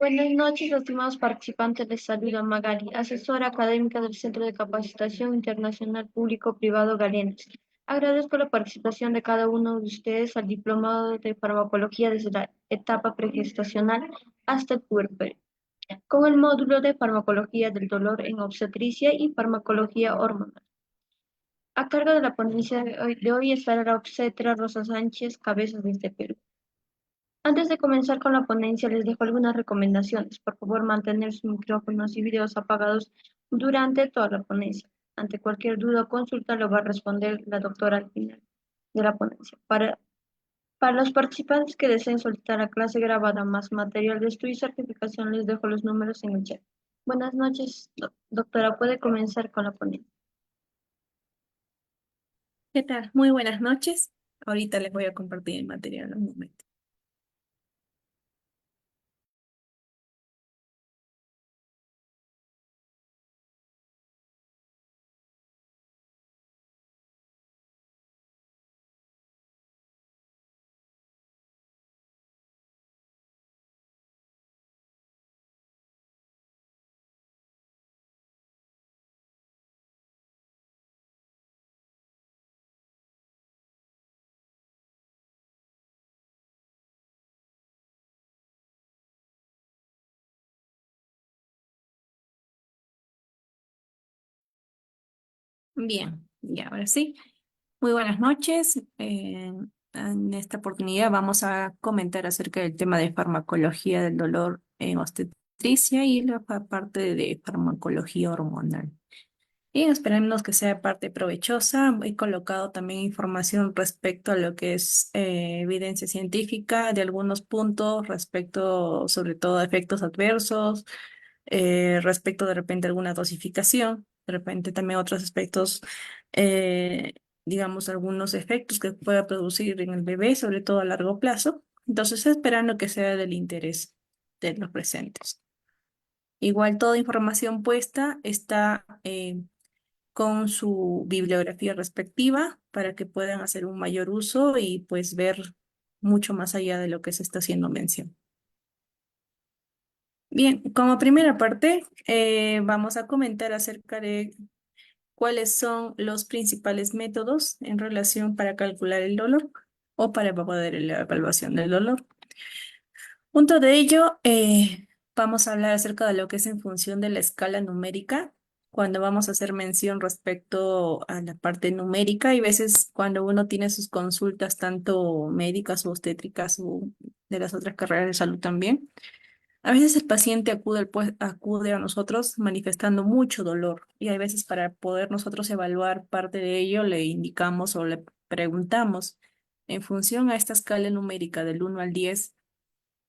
Buenas noches, estimados participantes. Les saluda Magali, asesora académica del Centro de Capacitación Internacional Público-Privado Galena. Agradezco la participación de cada uno de ustedes al diplomado de farmacología desde la etapa pregestacional hasta el puerperio, con el módulo de farmacología del dolor en obstetricia y farmacología hormonal. A cargo de la ponencia de hoy estará la obstetra Rosa Sánchez, Cabezas desde Perú. Antes de comenzar con la ponencia, les dejo algunas recomendaciones. Por favor, mantener sus micrófonos y videos apagados durante toda la ponencia. Ante cualquier duda o consulta, lo va a responder la doctora al final de la ponencia. Para los participantes que deseen solicitar la clase grabada más material de estudio y certificación, les dejo los números en el chat. Buenas noches, doctora. ¿Puede comenzar con la ponencia? ¿Qué tal? Muy buenas noches. Ahorita les voy a compartir el material en un momento. Bien, y ahora sí. Muy buenas noches. En esta oportunidad vamos a comentar acerca del tema de farmacología del dolor en obstetricia y la parte de farmacología hormonal. Y esperemos que sea parte provechosa. He colocado también información respecto a lo que es evidencia científica de algunos puntos respecto, sobre todo, a efectos adversos, respecto de repente a alguna dosificación, de repente también otros aspectos, eh, digamos, algunos efectos que pueda producir en el bebé, sobre todo a largo plazo. Entonces, esperando que sea del interés de los presentes. Igual toda información puesta está con su bibliografía respectiva para que puedan hacer un mayor uso y pues ver mucho más allá de lo que se está haciendo mención. Bien, como primera parte, vamos a comentar acerca de cuáles son los principales métodos en relación para calcular el dolor o para poder la evaluación del dolor. Punto de ello, vamos a hablar acerca de lo que es en función de la escala numérica. Cuando vamos a hacer mención respecto a la parte numérica, y veces cuando uno tiene sus consultas tanto médicas o obstétricas o de las otras carreras de salud también, a veces el paciente acude a nosotros manifestando mucho dolor y hay veces para poder nosotros evaluar parte de ello le indicamos o le preguntamos en función a esta escala numérica del 1 al 10,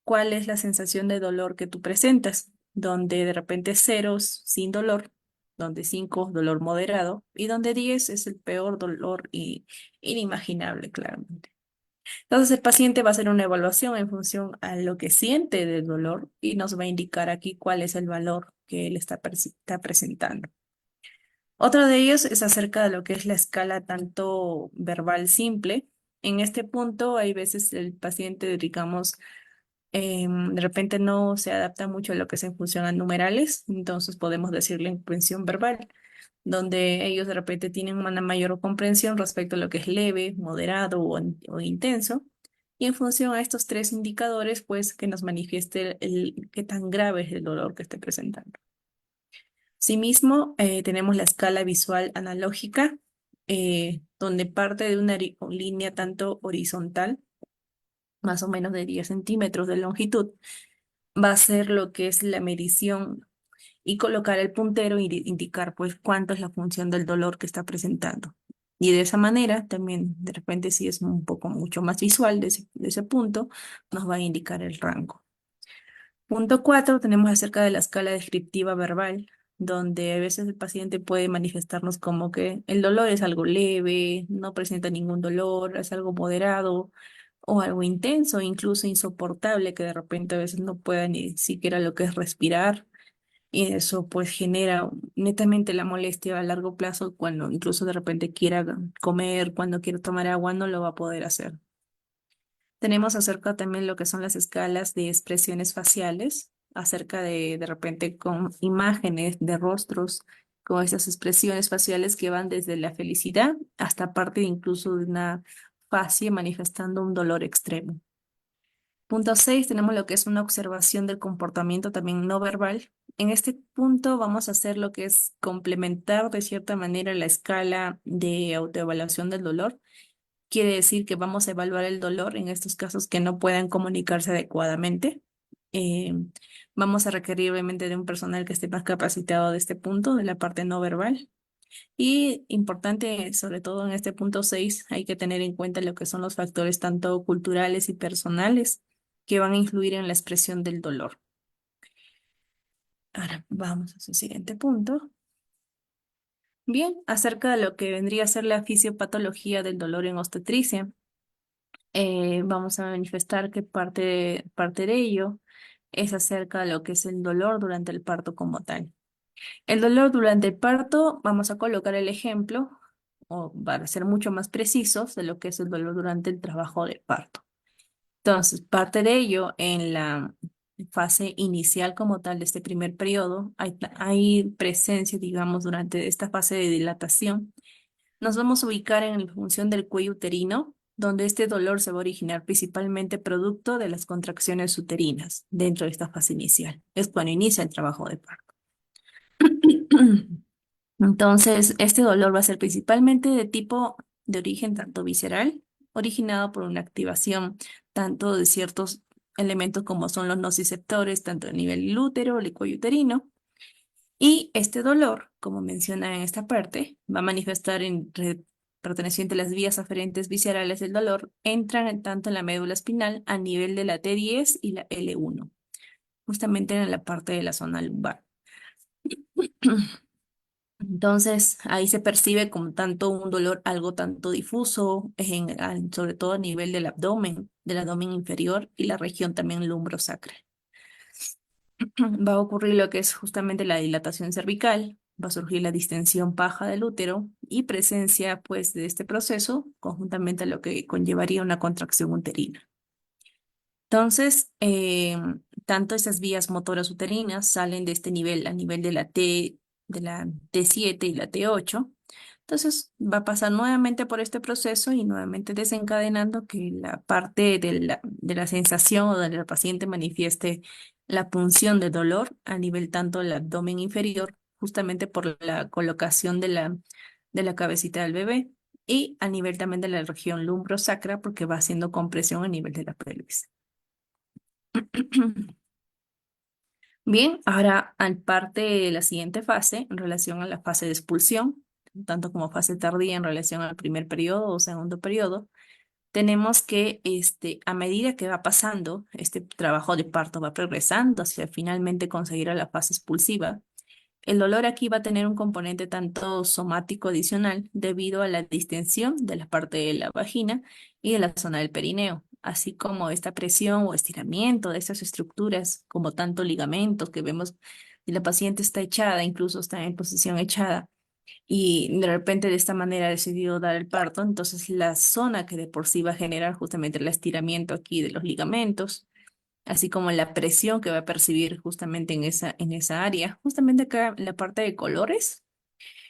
¿cuál es la sensación de dolor que tú presentas? Donde de repente 0 sin dolor, donde 5 dolor moderado y donde 10 es el peor dolor y inimaginable, claramente. Entonces el paciente va a hacer una evaluación en función a lo que siente del dolor y nos va a indicar aquí cuál es el valor que él está presentando. Otro de ellos es acerca de lo que es la escala tanto verbal simple. En este punto hay veces el paciente, digamos, de repente no se adapta mucho a lo que es en función a numerales, entonces podemos decirle en función verbal, donde ellos de repente tienen una mayor comprensión respecto a lo que es leve, moderado o intenso, y en función a estos tres indicadores, pues que nos manifieste qué tan grave es el dolor que esté presentando. Asimismo, tenemos la escala visual analógica, donde parte de una línea tanto horizontal, más o menos de 10 centímetros de longitud, va a ser lo que es la medición y colocar el puntero y indicar pues cuánto es la función del dolor que está presentando. Y de esa manera también de repente si es un poco mucho más visual de ese punto, nos va a indicar el rango. Punto 4, tenemos acerca de la escala descriptiva verbal, donde a veces el paciente puede manifestarnos como que el dolor es algo leve, no presenta ningún dolor, es algo moderado o algo intenso, incluso insoportable, que de repente a veces no pueda ni siquiera lo que es respirar. Y eso pues genera netamente la molestia a largo plazo cuando incluso de repente quiera comer, cuando quiera tomar agua, no lo va a poder hacer. Tenemos acerca también lo que son las escalas de expresiones faciales. acerca de repente con imágenes de rostros, con esas expresiones faciales que van desde la felicidad hasta parte incluso de una fase manifestando un dolor extremo. Punto 6 tenemos lo que es una observación del comportamiento también no verbal. En este punto vamos a hacer lo que es complementar de cierta manera la escala de autoevaluación del dolor. Quiere decir que vamos a evaluar el dolor en estos casos que no puedan comunicarse adecuadamente. Eh, Vamos a requerir obviamente de un personal que esté más capacitado de este punto, de la parte no verbal. Y importante, sobre todo en este punto 6 hay que tener en cuenta lo que son los factores tanto culturales y personales que van a influir en la expresión del dolor. Ahora vamos a su siguiente punto. Bien, acerca de lo que vendría a ser la fisiopatología del dolor en obstetricia. Vamos a manifestar que parte de ello es acerca de lo que es el dolor durante el parto como tal. El dolor durante el parto, vamos a colocar el ejemplo, o para ser mucho más precisos, de lo que es el dolor durante el trabajo de parto. Entonces, parte de ello en la fase inicial como tal de este primer periodo, hay presencia, digamos, durante esta fase de dilatación. Nos vamos a ubicar en la función del cuello uterino, donde este dolor se va a originar principalmente producto de las contracciones uterinas dentro de esta fase inicial. Es cuando inicia el trabajo de parto. Entonces, este dolor va a ser principalmente de tipo de origen tanto visceral, originado por una activación tanto de ciertos elementos como son los nociceptores, tanto a nivel del útero, el cuello uterino, y este dolor, como menciona en esta parte, va a manifestar perteneciente a las vías aferentes viscerales del dolor, entran tanto en la médula espinal a nivel de la T10 y la L1, justamente en la parte de la zona lumbar. Entonces, ahí se percibe como tanto un dolor algo tanto difuso, sobre todo a nivel del abdomen inferior y la región también lumbrosacral. Va a ocurrir lo que es justamente la dilatación cervical, va a surgir la distensión baja del útero y presencia pues de este proceso conjuntamente a lo que conllevaría una contracción uterina. Entonces, tanto esas vías motoras uterinas salen de este nivel a nivel de la T7 y la T8. Entonces, va a pasar nuevamente por este proceso y nuevamente desencadenando que la parte de la sensación o donde el paciente manifieste la punción de dolor a nivel tanto del abdomen inferior, justamente por la colocación de la cabecita del bebé, y a nivel también de la región lumbrosacra, porque va haciendo compresión a nivel de la pelvis. Bien, ahora al parte de la siguiente fase, en relación a la fase de expulsión, tanto como fase tardía en relación al primer periodo o segundo periodo, tenemos que a medida que va pasando, este trabajo de parto va progresando hacia finalmente conseguir a la fase expulsiva. El dolor aquí va a tener un componente tanto somático adicional debido a la distensión de la parte de la vagina y de la zona del perineo, así como esta presión o estiramiento de estas estructuras, como tanto ligamentos que vemos si la paciente está echada, incluso está en posición echada y de repente de esta manera ha decidido dar el parto, entonces la zona que de por sí va a generar justamente el estiramiento aquí de los ligamentos así como la presión que va a percibir justamente en esa área. Justamente acá en la parte de colores,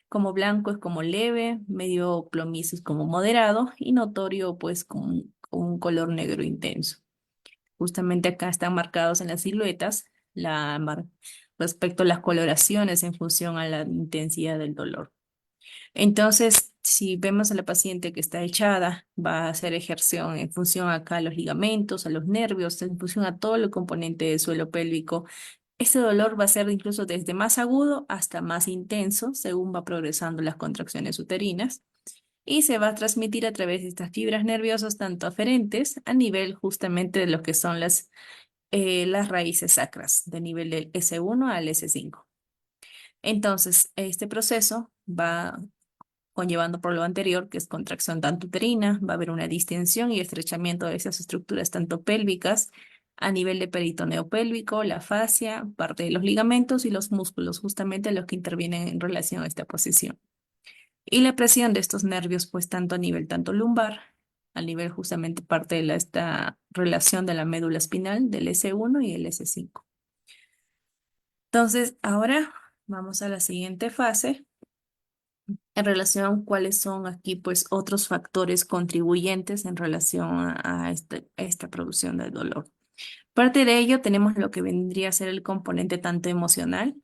como blanco es como leve, medio plomizo es como moderado y notorio pues con un color negro intenso. Justamente acá están marcados en las siluetas respecto a las coloraciones en función a la intensidad del dolor. Entonces, si vemos a la paciente que está echada, va a hacer ejerción en función acá a los ligamentos, a los nervios, en función a todo el componente del suelo pélvico. Este dolor va a ser incluso desde más agudo hasta más intenso según va progresando las contracciones uterinas y se va a transmitir a través de estas fibras nerviosas tanto aferentes a nivel justamente de lo que son las raíces sacras, de nivel del S1 al S5. Entonces, este proceso va conllevando por lo anterior, que es contracción tanto uterina, va a haber una distensión y estrechamiento de esas estructuras tanto pélvicas a nivel de peritoneo pélvico, la fascia, parte de los ligamentos y los músculos, justamente los que intervienen en relación a esta posición. Y la presión de estos nervios, pues tanto a nivel tanto lumbar, a nivel justamente parte de esta relación de la médula espinal del S1 y el S5. Entonces, ahora vamos a la siguiente fase en relación a cuáles son aquí, pues, otros factores contribuyentes en relación a esta producción del dolor. Parte de ello tenemos lo que vendría a ser el componente tanto emocional.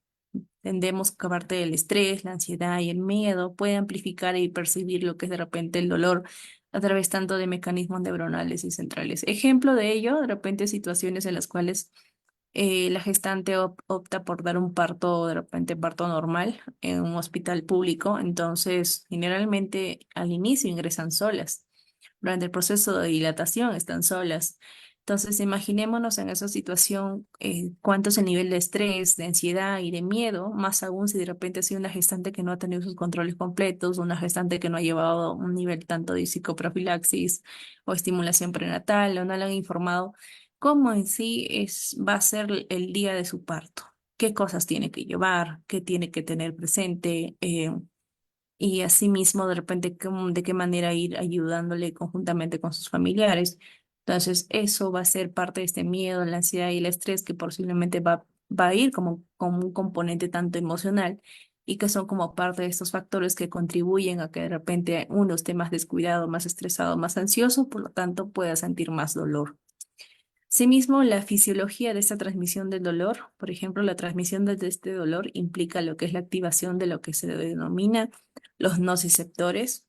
Entendemos que aparte del estrés, la ansiedad y el miedo puede amplificar y percibir lo que es de repente el dolor a través tanto de mecanismos neuronales y centrales. Ejemplo de ello, de repente situaciones en las cuales la gestante opta por dar un parto, de repente parto normal en un hospital público, entonces generalmente al inicio ingresan solas. Durante el proceso de dilatación están solas. Entonces, imaginémonos en esa situación, cuánto es el nivel de estrés, de ansiedad y de miedo, más aún si de repente ha sido una gestante que no ha tenido sus controles completos, una gestante que no ha llevado un nivel tanto de psicoprofilaxis o estimulación prenatal, o no le han informado cómo en sí va a ser el día de su parto, qué cosas tiene que llevar, qué tiene que tener presente, y asimismo de repente de qué manera ir ayudándole conjuntamente con sus familiares. Entonces, eso va a ser parte de este miedo, la ansiedad y el estrés que posiblemente va a ir como un componente tanto emocional y que son como parte de estos factores que contribuyen a que de repente uno esté más descuidado, más estresado, más ansioso, por lo tanto pueda sentir más dolor. Asimismo, la fisiología de esta transmisión del dolor, por ejemplo, la transmisión de este dolor implica lo que es la activación de lo que se denomina los nociceptores,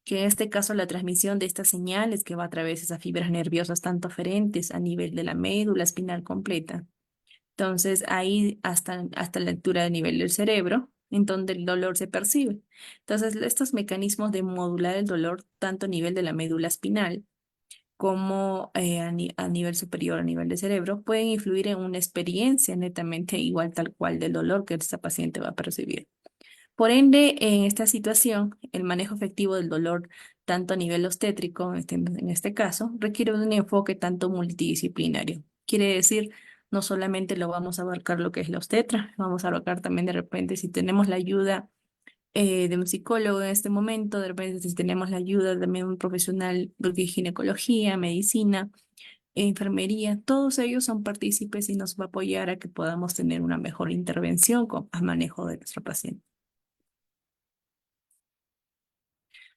que en este caso la transmisión de estas señales que va a través de esas fibras nerviosas tanto aferentes a nivel de la médula espinal completa. Entonces, ahí hasta la altura del nivel del cerebro, en donde el dolor se percibe. Entonces, estos mecanismos de modular el dolor tanto a nivel de la médula espinal como a nivel superior, a nivel de cerebro, pueden influir en una experiencia netamente igual tal cual del dolor que esta paciente va a percibir. Por ende, en esta situación, el manejo efectivo del dolor, tanto a nivel obstétrico, en este caso, requiere de un enfoque tanto multidisciplinario. Quiere decir, no solamente lo vamos a abarcar lo que es la obstetra, vamos a abarcar también de repente si tenemos la ayuda de un psicólogo en este momento, de repente si tenemos la ayuda también de un profesional de ginecología, medicina, enfermería, todos ellos son partícipes y nos va a apoyar a que podamos tener una mejor intervención con el manejo de nuestro paciente.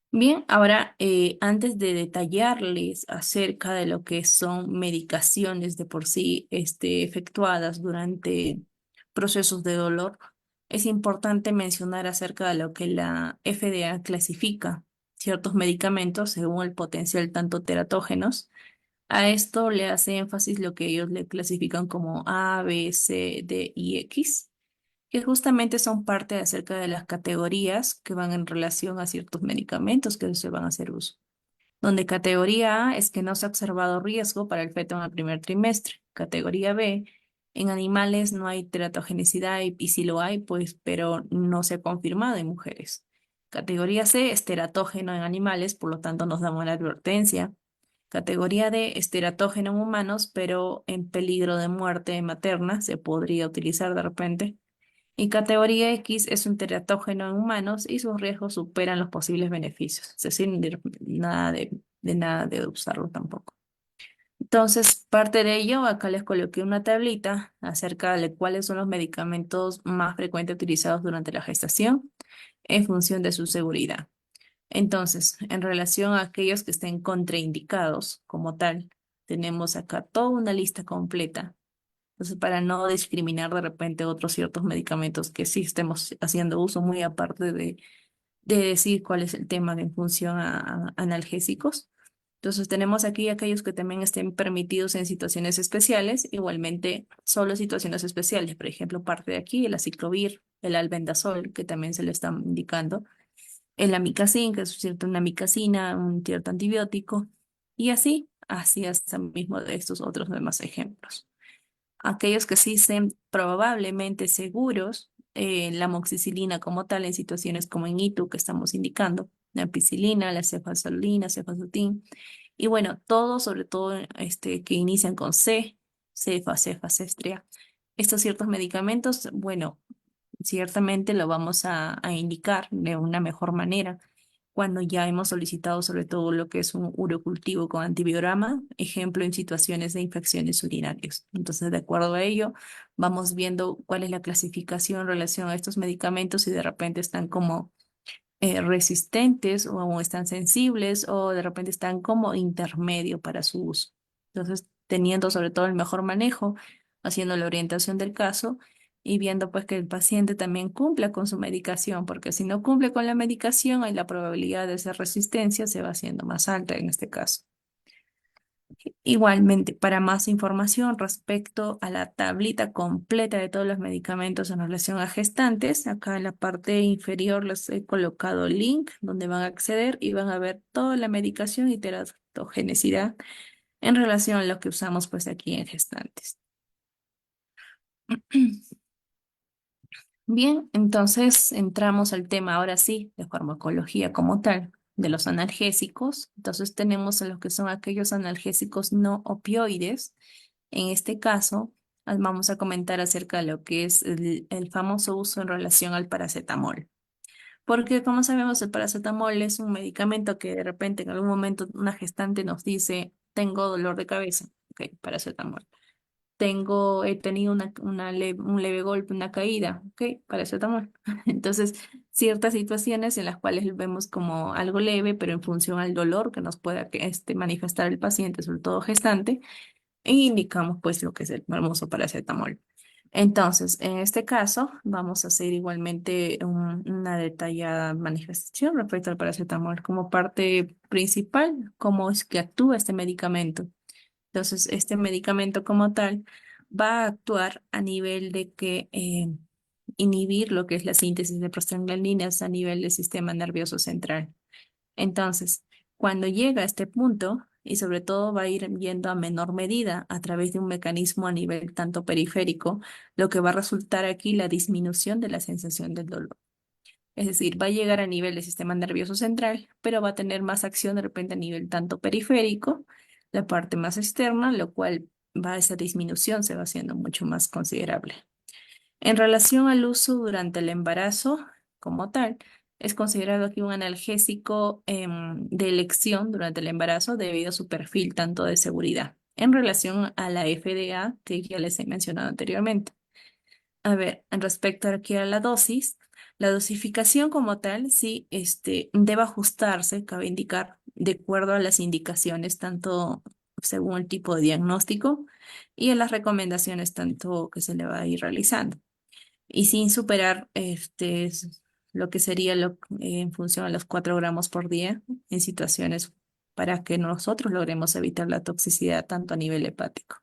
Bien, ahora antes de detallarles acerca de lo que son medicaciones de por sí efectuadas durante procesos de dolor, es importante mencionar acerca de lo que la FDA clasifica ciertos medicamentos según el potencial tanto teratógenos. A esto le hace énfasis lo que ellos le clasifican como A, B, C, D y X, que justamente son parte acerca de las categorías que van en relación a ciertos medicamentos que se van a hacer uso. Donde categoría A es que no se ha observado riesgo para el feto en el primer trimestre. Categoría B, en animales no hay teratogenicidad y si lo hay, pues, pero no se ha confirmado en mujeres. Categoría C es teratógeno en animales, por lo tanto nos damos la advertencia. Categoría D es teratógeno en humanos, pero en peligro de muerte materna se podría utilizar de repente. Y categoría X es un teratógeno en humanos y sus riesgos superan los posibles beneficios. Es decir, nada de usarlo tampoco. Entonces, parte de ello, acá les coloqué una tablita acerca de cuáles son los medicamentos más frecuentes utilizados durante la gestación en función de su seguridad. Entonces, en relación a aquellos que estén contraindicados como tal, tenemos acá toda una lista completa. Entonces, para no discriminar de repente otros ciertos medicamentos que sí estemos haciendo uso, muy aparte de decir cuál es el tema en función a analgésicos. Entonces, tenemos aquí aquellos que también estén permitidos en situaciones especiales, igualmente solo situaciones especiales. Por ejemplo, parte de aquí el aciclovir, el albendazol, que también se le está indicando, el amicacin, que es cierto, una amicacina, un cierto antibiótico, y así hasta mismo de estos otros demás ejemplos. Aquellos que sí estén probablemente seguros, la amoxicilina como tal en situaciones como en ITU que estamos indicando, la ampicilina, la cefazolina, cefazotin, y bueno, todos, sobre todo que inician con C, cefastria. Estos ciertos medicamentos, bueno, ciertamente lo vamos a indicar de una mejor manera cuando ya hemos solicitado sobre todo lo que es un urocultivo con antibiograma, ejemplo en situaciones de infecciones urinarias. Entonces, de acuerdo a ello, vamos viendo cuál es la clasificación en relación a estos medicamentos y de repente están como resistentes o están sensibles o de repente están como intermedio para su uso. Entonces, teniendo sobre todo el mejor manejo, haciendo la orientación del caso y viendo pues que el paciente también cumpla con su medicación, porque si no cumple con la medicación, ahí la probabilidad de esa resistencia se va haciendo más alta en este caso. Igualmente, para más información respecto a la tablita completa de todos los medicamentos en relación a gestantes, acá en la parte inferior les he colocado el link donde van a acceder y van a ver toda la medicación y teratogenicidad en relación a lo que usamos pues aquí en gestantes. Bien, entonces entramos al tema ahora sí de farmacología como tal, de los analgésicos. Entonces tenemos a los que son aquellos analgésicos no opioides. En este caso, vamos a comentar acerca de lo que es el famoso uso en relación al paracetamol. Porque como sabemos, el paracetamol es un medicamento que de repente en algún momento una gestante nos dice, tengo dolor de cabeza. Ok, paracetamol. He tenido un leve golpe, una caída, ok, paracetamol. Entonces, ciertas situaciones en las cuales vemos como algo leve, pero en función al dolor que nos pueda manifestar el paciente, sobre todo gestante, e indicamos pues lo que es el famoso paracetamol. Entonces, en este caso, vamos a hacer igualmente una detallada manifestación respecto al paracetamol como parte principal, cómo es que actúa este medicamento. Entonces, este medicamento como tal va a actuar a nivel de que inhibir lo que es la síntesis de prostaglandinas a nivel del sistema nervioso central. Entonces, cuando llega a este punto, y sobre todo va a ir yendo a menor medida a través de un mecanismo a nivel tanto periférico, lo que va a resultar aquí la disminución de la sensación del dolor. Es decir, va a llegar a nivel del sistema nervioso central, pero va a tener más acción de repente a nivel tanto periférico, la parte más externa, lo cual esa disminución se va haciendo mucho más considerable. En relación al uso durante el embarazo como tal, es considerado aquí un analgésico de elección durante el embarazo debido a su perfil tanto de seguridad en relación a la FDA que ya les he mencionado anteriormente. A ver, en respecto aquí a la dosificación como tal, sí, debe ajustarse, cabe indicar, de acuerdo a las indicaciones, tanto según el tipo de diagnóstico y a las recomendaciones tanto que se le va a ir realizando y sin superar lo que sería en función a los 4 gramos por día en situaciones para que nosotros logremos evitar la toxicidad tanto a nivel hepático.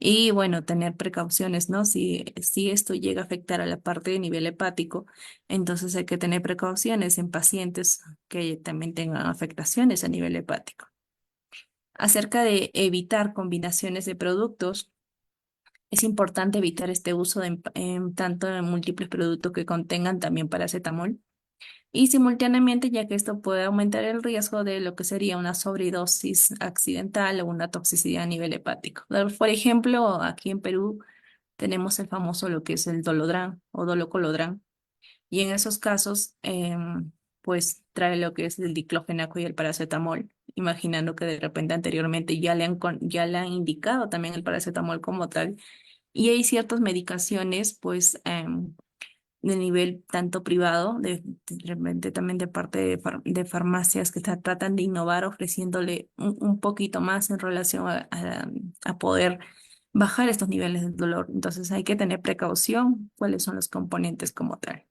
Y bueno, tener precauciones, ¿no? Si esto llega a afectar a la parte de nivel hepático, entonces hay que tener precauciones en pacientes que también tengan afectaciones a nivel hepático. Acerca de evitar combinaciones de productos, es importante evitar este uso en tanto en múltiples productos que contengan también paracetamol y simultáneamente, ya que esto puede aumentar el riesgo de lo que sería una sobredosis accidental o una toxicidad a nivel hepático. Por ejemplo, aquí en Perú tenemos el famoso lo que es el Dolodran o Dolocolodran y en esos casos pues trae lo que es el diclofenaco y el paracetamol, imaginando que de repente anteriormente ya le han indicado también el paracetamol como tal y hay ciertas medicaciones, pues, de nivel tanto privado, de repente también de parte de farmacias que tratan de innovar ofreciéndole un poquito más en relación a poder bajar estos niveles de dolor. Entonces hay que tener precaución cuáles son los componentes como tal.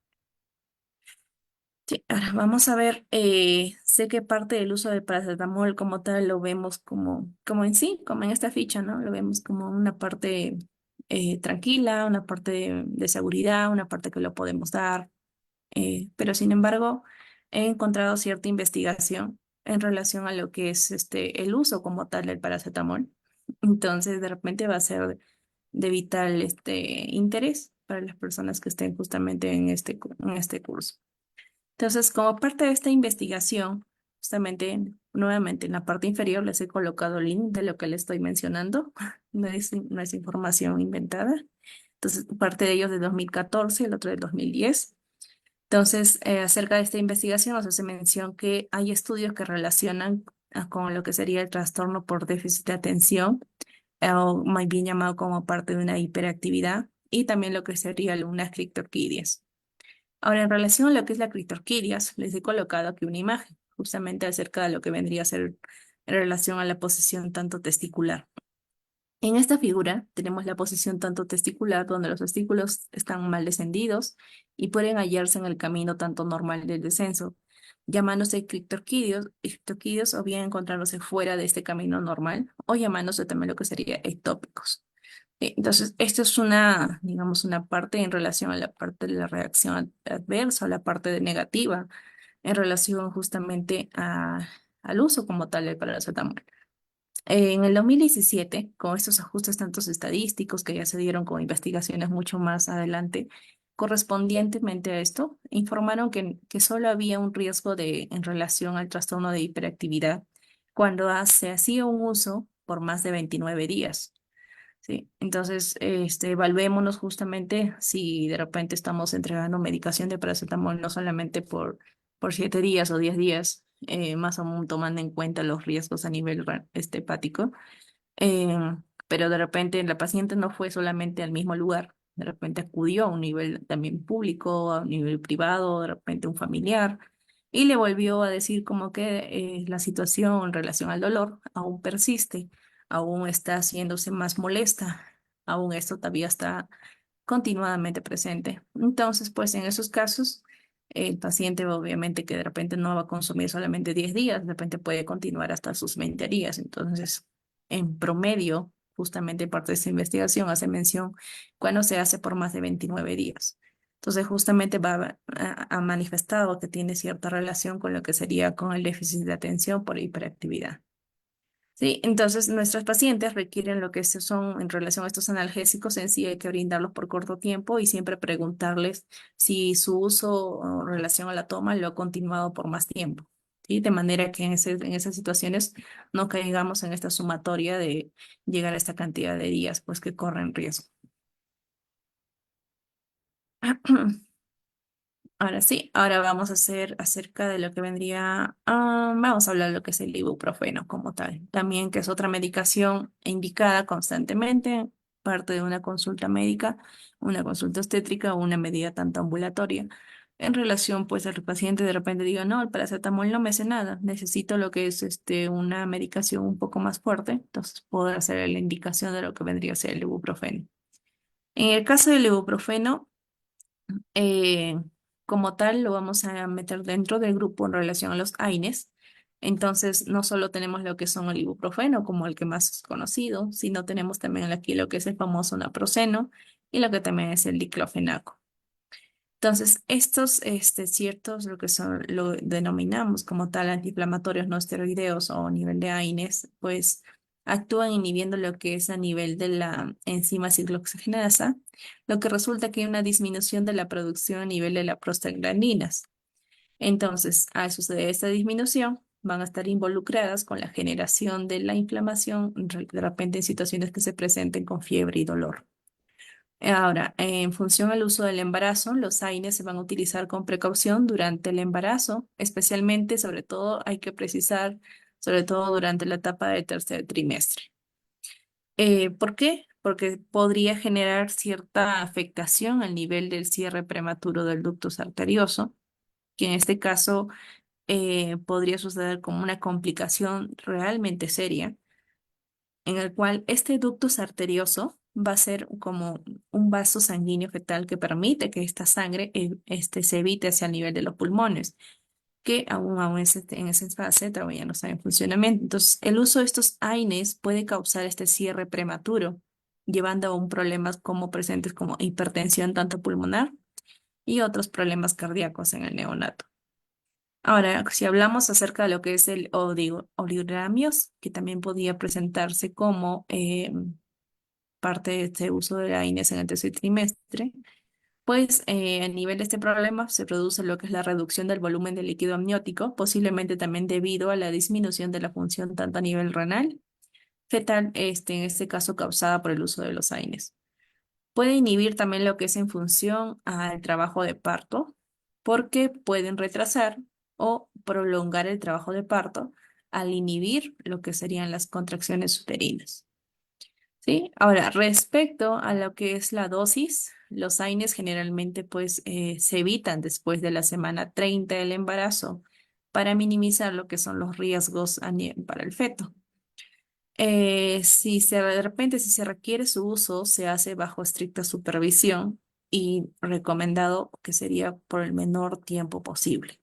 Sí, ahora vamos a ver, sé que parte del uso del paracetamol como tal lo vemos como en sí, como en esta ficha, ¿no? Lo vemos como una parte tranquila, una parte de seguridad, una parte que lo podemos dar, pero sin embargo he encontrado cierta investigación en relación a lo que es el uso como tal del paracetamol. Entonces de repente va a ser de vital interés para las personas que estén justamente en en este curso. Entonces, como parte de esta investigación, justamente nuevamente en la parte inferior les he colocado el link de lo que les estoy mencionando. No es información inventada. Entonces, parte de ellos de 2014, el otro de 2010. Entonces, acerca de esta investigación, nos hace mención que hay estudios que relacionan con lo que sería el trastorno por déficit de atención, o más bien llamado como parte de una hiperactividad, y también lo que sería unas criptorquidias. Ahora, en relación a lo que es la criptorquidias, les he colocado aquí una imagen, justamente acerca de lo que vendría a ser en relación a la posición tanto testicular. En esta figura tenemos la posición tanto testicular, donde los testículos están mal descendidos y pueden hallarse en el camino tanto normal del descenso, llamándose criptorquidios o bien encontrándose fuera de este camino normal, o llamándose también lo que sería ectópicos. Entonces, esto es una, digamos, una parte en relación a la parte de la reacción adversa, o la parte de negativa, en relación justamente al uso como tal del paracetamol. En el 2017, con estos ajustes tantos estadísticos que ya se dieron con investigaciones mucho más adelante, correspondientemente a esto, informaron que solo había un riesgo en relación al trastorno de hiperactividad cuando se hacía un uso por más de 29 días. ¿Sí? Entonces, evaluémonos justamente si de repente estamos entregando medicación de paracetamol no solamente por 7 días o 10 días, más aún tomando en cuenta los riesgos a nivel hepático, eh, pero de repente la paciente no fue solamente al mismo lugar, de repente acudió a un nivel también público, a un nivel privado, de repente un familiar, y le volvió a decir como que la situación en relación al dolor aún persiste, aún está haciéndose más molesta, aún esto todavía está continuadamente presente. Entonces, pues en esos casos, el paciente obviamente que de repente no va a consumir solamente 10 días, de repente puede continuar hasta sus 20 días. Entonces, en promedio, justamente parte de esta investigación hace mención cuando se hace por más de 29 días. Entonces, justamente ha manifestado que tiene cierta relación con lo que sería con el déficit de atención por hiperactividad. Sí, entonces nuestros pacientes requieren lo que son en relación a estos analgésicos, en sí hay que brindarlos por corto tiempo y siempre preguntarles si su uso o relación a la toma lo ha continuado por más tiempo. ¿Sí? De manera que en esas situaciones no caigamos en esta sumatoria de llegar a esta cantidad de días, pues que corren riesgo. Ahora sí, ahora vamos a hacer acerca de lo que vendría, vamos a hablar de lo que es el ibuprofeno como tal, también que es otra medicación indicada constantemente, parte de una consulta médica, una consulta obstétrica o una medida tanto ambulatoria. En relación, pues, al paciente de repente diga, no, el paracetamol no me hace nada, necesito lo que es una medicación un poco más fuerte, entonces puedo hacer la indicación de lo que vendría a ser el ibuprofeno. En el caso del ibuprofeno, eh, como tal, lo vamos a meter dentro del grupo en relación a los AINES. Entonces, no solo tenemos lo que son el ibuprofeno, como el que más es conocido, sino tenemos también aquí lo que es el famoso naproxeno y lo que también es el diclofenaco. Entonces, estos ciertos, lo que son, lo denominamos como tal antiinflamatorios no esteroideos o nivel de AINES, pues actúan inhibiendo lo que es a nivel de la enzima ciclooxigenasa, lo que resulta que hay una disminución de la producción a nivel de las prostaglandinas. Entonces, al suceder esta disminución, van a estar involucradas con la generación de la inflamación, de repente en situaciones que se presenten con fiebre y dolor. Ahora, en función al uso del embarazo, los AINES se van a utilizar con precaución durante el embarazo, especialmente, sobre todo, hay que precisar, sobre todo durante la etapa del tercer trimestre. ¿Por qué? Porque podría generar cierta afectación al nivel del cierre prematuro del ductus arterioso, que en este caso podría suceder como una complicación realmente seria en el cual este ductus arterioso va a ser como un vaso sanguíneo fetal que permite que esta sangre se evite hacia el nivel de los pulmones, que aún en esa fase todavía no está en funcionamiento. Entonces, el uso de estos AINES puede causar este cierre prematuro, llevando a un problemas como presentes como hipertensión tanto pulmonar y otros problemas cardíacos en el neonato. Ahora, si hablamos acerca de lo que es el oligogramios, que también podía presentarse como parte de este uso de la INES en el tercer trimestre, pues a nivel de este problema se produce lo que es la reducción del volumen de líquido amniótico, posiblemente también debido a la disminución de la función tanto a nivel renal, fetal, en este caso causada por el uso de los AINES. Puede inhibir también lo que es en función al trabajo de parto, porque pueden retrasar o prolongar el trabajo de parto al inhibir lo que serían las contracciones uterinas. ¿Sí? Ahora, respecto a lo que es la dosis, los AINES generalmente se evitan después de la semana 30 del embarazo para minimizar lo que son los riesgos para el feto. Si de repente, si se requiere su uso, se hace bajo estricta supervisión y recomendado que sería por el menor tiempo posible.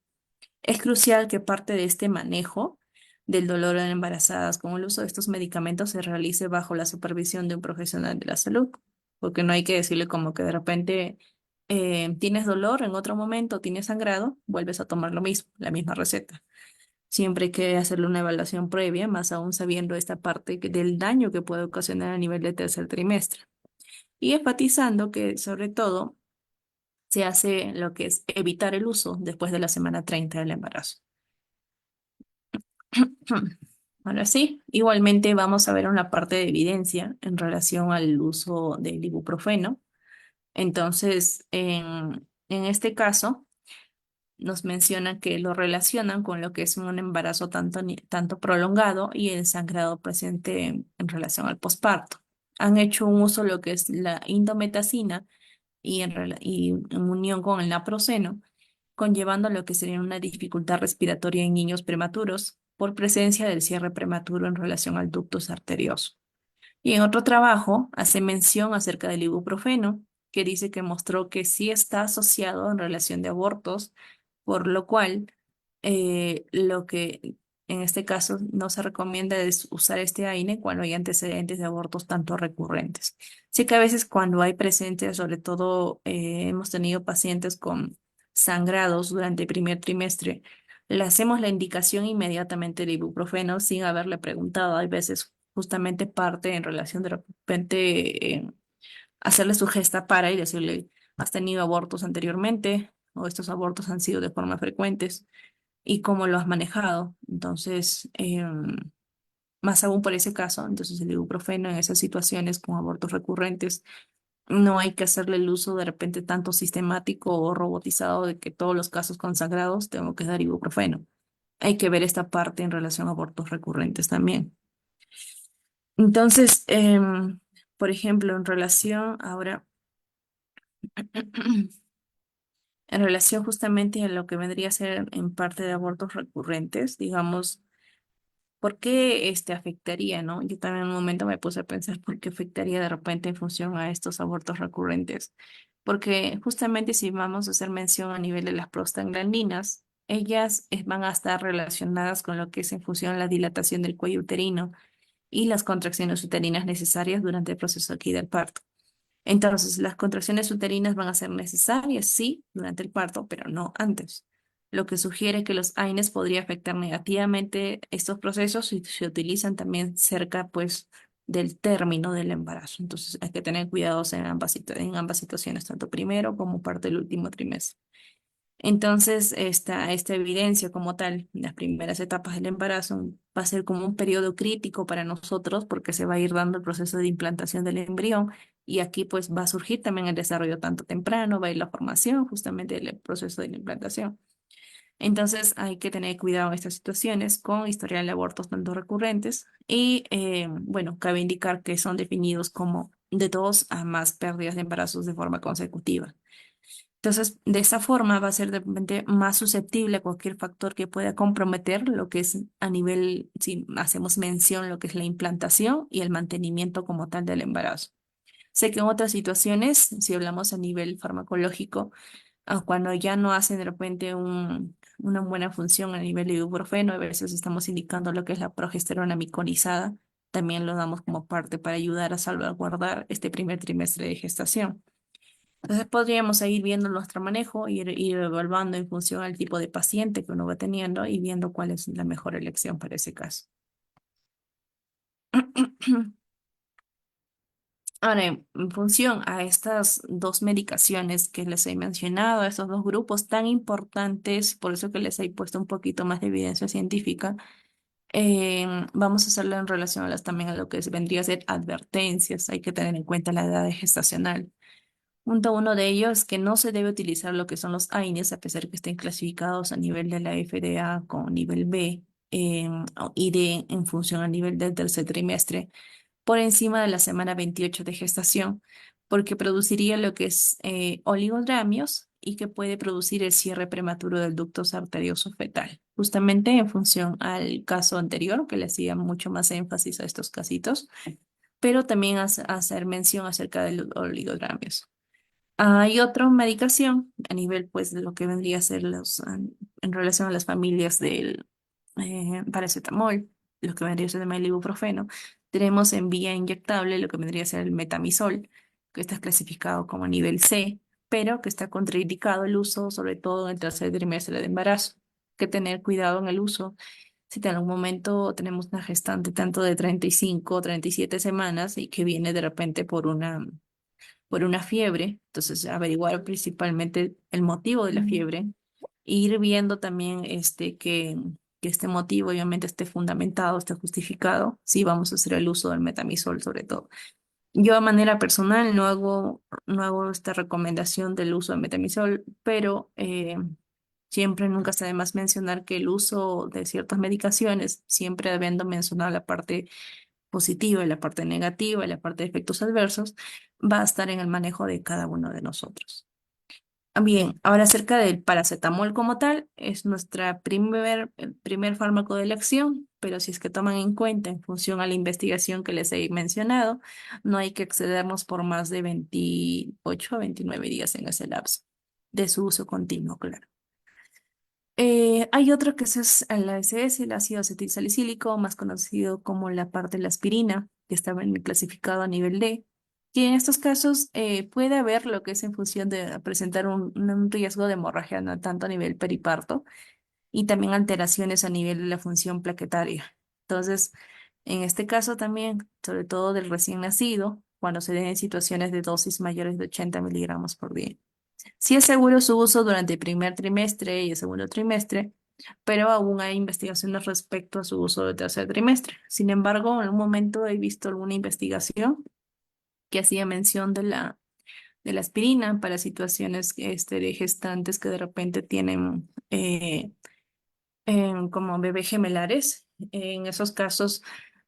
Es crucial que parte de este manejo del dolor en embarazadas con el uso de estos medicamentos se realice bajo la supervisión de un profesional de la salud, porque no hay que decirle como que de repente tienes dolor en otro momento, tienes sangrado, vuelves a tomar lo mismo, la misma receta. Siempre hay que hacerle una evaluación previa, más aún sabiendo esta parte del daño que puede ocasionar a nivel de tercer trimestre. Y enfatizando que sobre todo se hace lo que es evitar el uso después de la semana 30 del embarazo. Ahora sí, igualmente vamos a ver una parte de evidencia en relación al uso del ibuprofeno. Entonces, en este caso, nos mencionan que lo relacionan con lo que es un embarazo tanto prolongado y el sangrado presente en relación al posparto. Han hecho un uso de lo que es la indometacina y en unión con el naproxeno, conllevando lo que sería una dificultad respiratoria en niños prematuros por presencia del cierre prematuro en relación al ductus arterioso. Y en otro trabajo hace mención acerca del ibuprofeno, que dice que mostró que sí está asociado en relación de abortos, por lo cual lo que en este caso no se recomienda es usar este AINE cuando hay antecedentes de abortos tanto recurrentes. Sí que a veces cuando hay presentes, sobre todo hemos tenido pacientes con sangrados durante el primer trimestre, le hacemos la indicación inmediatamente de ibuprofeno sin haberle preguntado. Hay veces justamente parte en relación de repente hacerle su gesta para y decirle, ¿has tenido abortos anteriormente? ¿O estos abortos han sido de forma frecuentes? ¿Y cómo lo has manejado? Entonces, más aún por ese caso, entonces el ibuprofeno en esas situaciones con abortos recurrentes, no hay que hacerle el uso de repente tanto sistemático o robotizado de que todos los casos consagrados tengo que dar ibuprofeno. Hay que ver esta parte en relación a abortos recurrentes también. Entonces, por ejemplo, en relación ahora, en relación justamente a lo que vendría a ser en parte de abortos recurrentes, digamos, ¿por qué este afectaría, no? Yo también en un momento me puse a pensar por qué afectaría de repente en función a estos abortos recurrentes. Porque justamente si vamos a hacer mención a nivel de las prostaglandinas, ellas van a estar relacionadas con lo que es en función a la dilatación del cuello uterino y las contracciones uterinas necesarias durante el proceso aquí del parto. Entonces, las contracciones uterinas van a ser necesarias, sí, durante el parto, pero no antes. Lo que sugiere que los AINES podría afectar negativamente estos procesos si se utilizan también cerca, pues, del término del embarazo. Entonces, hay que tener cuidados en ambas situaciones, tanto primero como parte del último trimestre. Entonces, esta evidencia como tal, las primeras etapas del embarazo, va a ser como un periodo crítico para nosotros porque se va a ir dando el proceso de implantación del embrión y aquí pues va a surgir también el desarrollo tanto temprano, va a ir la formación justamente del proceso de la implantación. Entonces, hay que tener cuidado en estas situaciones con historial de abortos tanto recurrentes y, bueno, cabe indicar que son definidos como de 2 a más pérdidas de embarazos de forma consecutiva. Entonces, de esta forma va a ser de repente más susceptible a cualquier factor que pueda comprometer lo que es a nivel, si hacemos mención, lo que es la implantación y el mantenimiento como tal del embarazo. Sé que en otras situaciones, si hablamos a nivel farmacológico, cuando ya no hacen de repente una buena función a nivel de ibuprofeno, a veces estamos indicando lo que es la progesterona micolizada, también lo damos como parte para ayudar a salvaguardar este primer trimestre de gestación. Entonces podríamos ir viendo nuestro manejo, ir evaluando en función al tipo de paciente que uno va teniendo y viendo cuál es la mejor elección para ese caso. Ahora, en función a estas 2 medicaciones que les he mencionado, a estos 2 grupos tan importantes, por eso que les he puesto un poquito más de evidencia científica, vamos a hacerlo en relación también a lo que vendría a ser advertencias. Hay que tener en cuenta la edad gestacional. Punto uno de ellos es que no se debe utilizar lo que son los AINES, a pesar que estén clasificados a nivel de la FDA con nivel B y D en función a nivel del tercer trimestre, por encima de la semana 28 de gestación, porque produciría lo que es oligodramios y que puede producir el cierre prematuro del ducto arterioso fetal. Justamente en función al caso anterior, que le hacía mucho más énfasis a estos casitos, pero también hacer mención acerca de los oligodramios. Hay otra medicación a nivel, pues, de lo que vendría a ser en relación a las familias del paracetamol, lo que vendría a ser el ibuprofeno. Tenemos en vía inyectable lo que vendría a ser el metamisol, que está clasificado como nivel C, pero que está contraindicado el uso, sobre todo en el tercer trimestre de embarazo. Hay que tener cuidado en el uso. Si en algún momento tenemos una gestante tanto de 35 o 37 semanas y que viene de repente por una fiebre, entonces averiguar principalmente el motivo de la fiebre, e ir viendo también que este motivo obviamente esté fundamentado, esté justificado, si vamos a hacer el uso del metamisol sobre todo. Yo a manera personal no hago esta recomendación del uso de metamisol, pero siempre nunca está de más mencionar que el uso de ciertas medicaciones, siempre debiendo mencionar la parte positiva y la parte negativa y la parte de efectos adversos, va a estar en el manejo de cada uno de nosotros. Bien, ahora acerca del paracetamol como tal, es nuestra el primer fármaco de elección, pero si es que toman en cuenta en función a la investigación que les he mencionado, no hay que excedernos por más de 28 a 29 días en ese lapso de su uso continuo, claro. Hay otro que es el ASS, el ácido acetilsalicílico, más conocido como la parte de la aspirina, que está clasificado a nivel D, que en estos casos puede haber lo que es en función de presentar un riesgo de hemorragia, tanto a nivel periparto y también alteraciones a nivel de la función plaquetaria. Entonces, en este caso también, sobre todo del recién nacido, cuando se den en situaciones de dosis mayores de 80 miligramos por día. Sí es seguro su uso durante el primer trimestre y el segundo trimestre, pero aún hay investigaciones respecto a su uso del tercer trimestre. Sin embargo, en un momento he visto alguna investigación que hacía mención de la aspirina para situaciones de gestantes que de repente tienen como bebés gemelares. En esos casos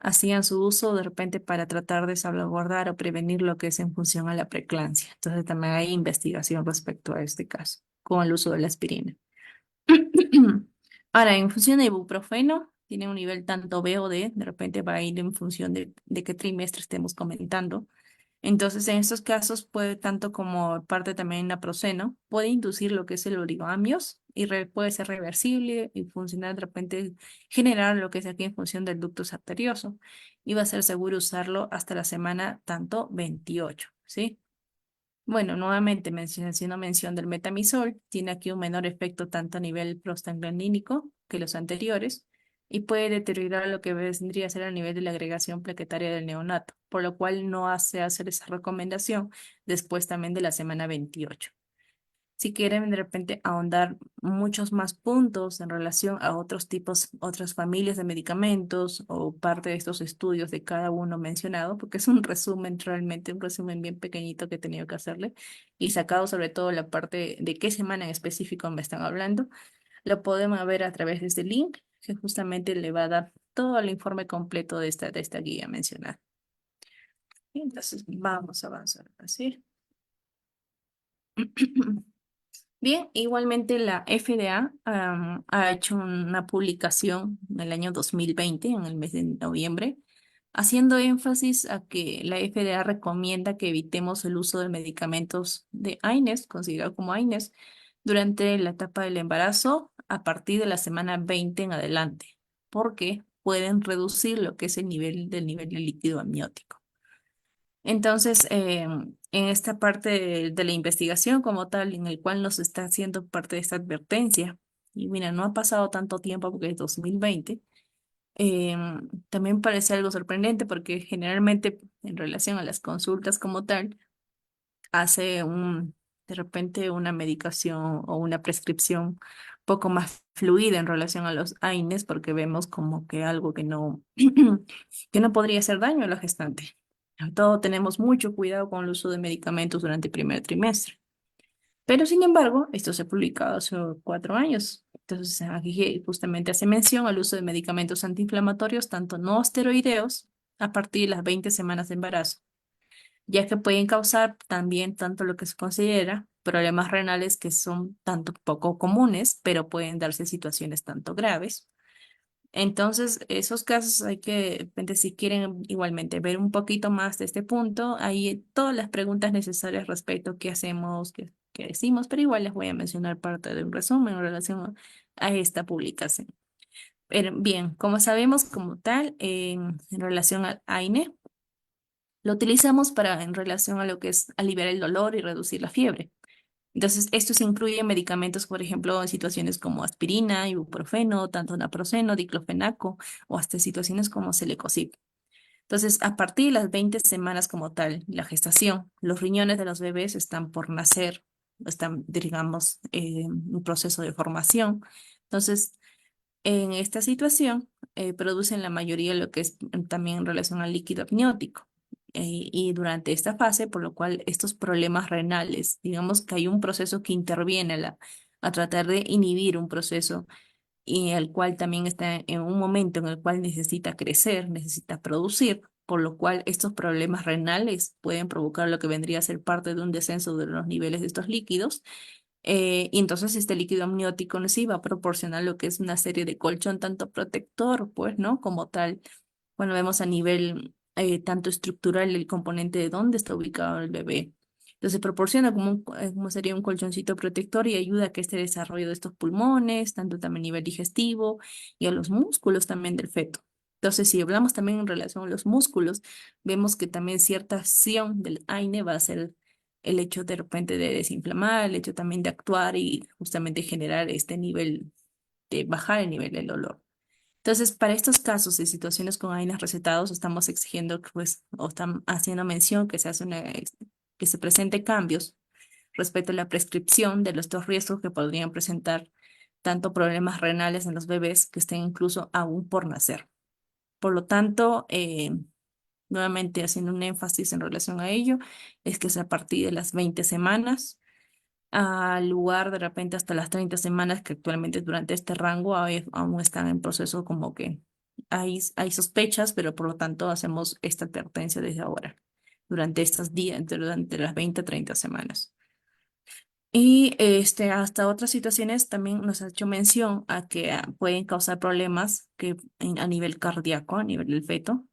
hacían su uso de repente para tratar de salvaguardar o prevenir lo que es en función a la preeclampsia. Entonces también hay investigación respecto a este caso con el uso de la aspirina. Ahora, en función de ibuprofeno, tiene un nivel tanto B o D, de repente va a ir en función de qué trimestre estemos comentando. Entonces, en estos casos, puede, tanto como parte también naproxeno, puede inducir lo que es el oligamios y puede ser reversible y funcionar de repente, generar lo que es aquí en función del ducto arterioso. Y va a ser seguro usarlo hasta la semana tanto 28, ¿sí? Bueno, nuevamente haciendo mención del metamisol, tiene aquí un menor efecto tanto a nivel prostaglandínico que los anteriores y puede deteriorar lo que vendría a ser a nivel de la agregación plaquetaria del neonato, por lo cual no hace hacer esa recomendación después también de la semana 28. Si quieren de repente ahondar muchos más puntos en relación a otros tipos, otras familias de medicamentos o parte de estos estudios de cada uno mencionado, porque es un resumen realmente, un resumen bien pequeñito que he tenido que hacerle y sacado sobre todo la parte de qué semana en específico me están hablando, lo podemos ver a través de este link que justamente le va a dar todo el informe completo de esta guía mencionada. Y entonces vamos a avanzar así. Bien, igualmente la FDA ha hecho una publicación en el año 2020, en el mes de noviembre, haciendo énfasis a que la FDA recomienda que evitemos el uso de medicamentos de AINES, considerado como AINES, durante la etapa del embarazo a partir de la semana 20 en adelante, porque pueden reducir lo que es el nivel de líquido amniótico. Entonces, en esta parte de la investigación como tal, en el cual nos está haciendo parte de esta advertencia, y mira, no ha pasado tanto tiempo porque es 2020, también parece algo sorprendente porque generalmente en relación a las consultas como tal, hace de repente una medicación o una prescripción poco más fluida en relación a los AINES porque vemos como que algo que no, que no podría hacer daño a la gestante. Sobre todo tenemos mucho cuidado con el uso de medicamentos durante el primer trimestre. Pero sin embargo, esto se ha publicado hace 4 años. Entonces, aquí justamente hace mención al uso de medicamentos antiinflamatorios, tanto no esteroideos, a partir de las 20 semanas de embarazo, ya que pueden causar también tanto lo que se considera problemas renales que son tanto poco comunes, pero pueden darse situaciones tanto graves. Entonces, esos casos hay que, de repente, si quieren igualmente ver un poquito más de este punto, hay todas las preguntas necesarias respecto a qué hacemos, qué decimos, pero igual les voy a mencionar parte de un resumen en relación a esta publicación. Pero, bien, como sabemos como tal, en relación al AINE, lo utilizamos para en relación a lo que es aliviar el dolor y reducir la fiebre. Entonces, estos incluyen medicamentos, por ejemplo, en situaciones como aspirina, ibuprofeno, tanto naproxeno, diclofenaco, o hasta situaciones como celecoxib. Entonces, a partir de las 20 semanas como tal, la gestación, los riñones de los bebés están por nacer, están, digamos, en proceso de formación. Entonces, en esta situación, producen la mayoría de lo que es también en relación al líquido amniótico. Y durante esta fase, por lo cual estos problemas renales, digamos que hay un proceso que interviene a tratar de inhibir un proceso y el cual también está en un momento en el cual necesita crecer, necesita producir, por lo cual estos problemas renales pueden provocar lo que vendría a ser parte de un descenso de los niveles de estos líquidos. Y entonces este líquido amniótico en sí va a proporcionar lo que es una serie de colchón tanto protector, pues, ¿no? Como tal, bueno, vemos a nivel tanto estructural el componente de dónde está ubicado el bebé. Entonces proporciona como sería un colchoncito protector y ayuda a que este desarrollo de estos pulmones, tanto también a nivel digestivo y a los músculos también del feto. Entonces, si hablamos también en relación a los músculos, vemos que también cierta acción del AINE va a ser el hecho de repente de desinflamar, el hecho también de actuar y justamente generar este nivel, de bajar el nivel del dolor. Entonces, para estos casos y situaciones con AINES recetados, estamos exigiendo que, pues, o están haciendo mención que se hace que se presente cambios respecto a la prescripción de los dos riesgos que podrían presentar tanto problemas renales en los bebés que estén incluso aún por nacer. Por lo tanto, nuevamente haciendo un énfasis en relación a ello, es que es a partir de las 20 semanas al lugar de repente hasta las 30 semanas que actualmente durante este rango aún están en proceso como que hay sospechas, pero por lo tanto hacemos esta advertencia desde ahora, durante estos días, durante las 20 30 semanas. Y hasta otras situaciones también nos ha hecho mención a que pueden causar problemas a nivel cardíaco, a nivel del feto.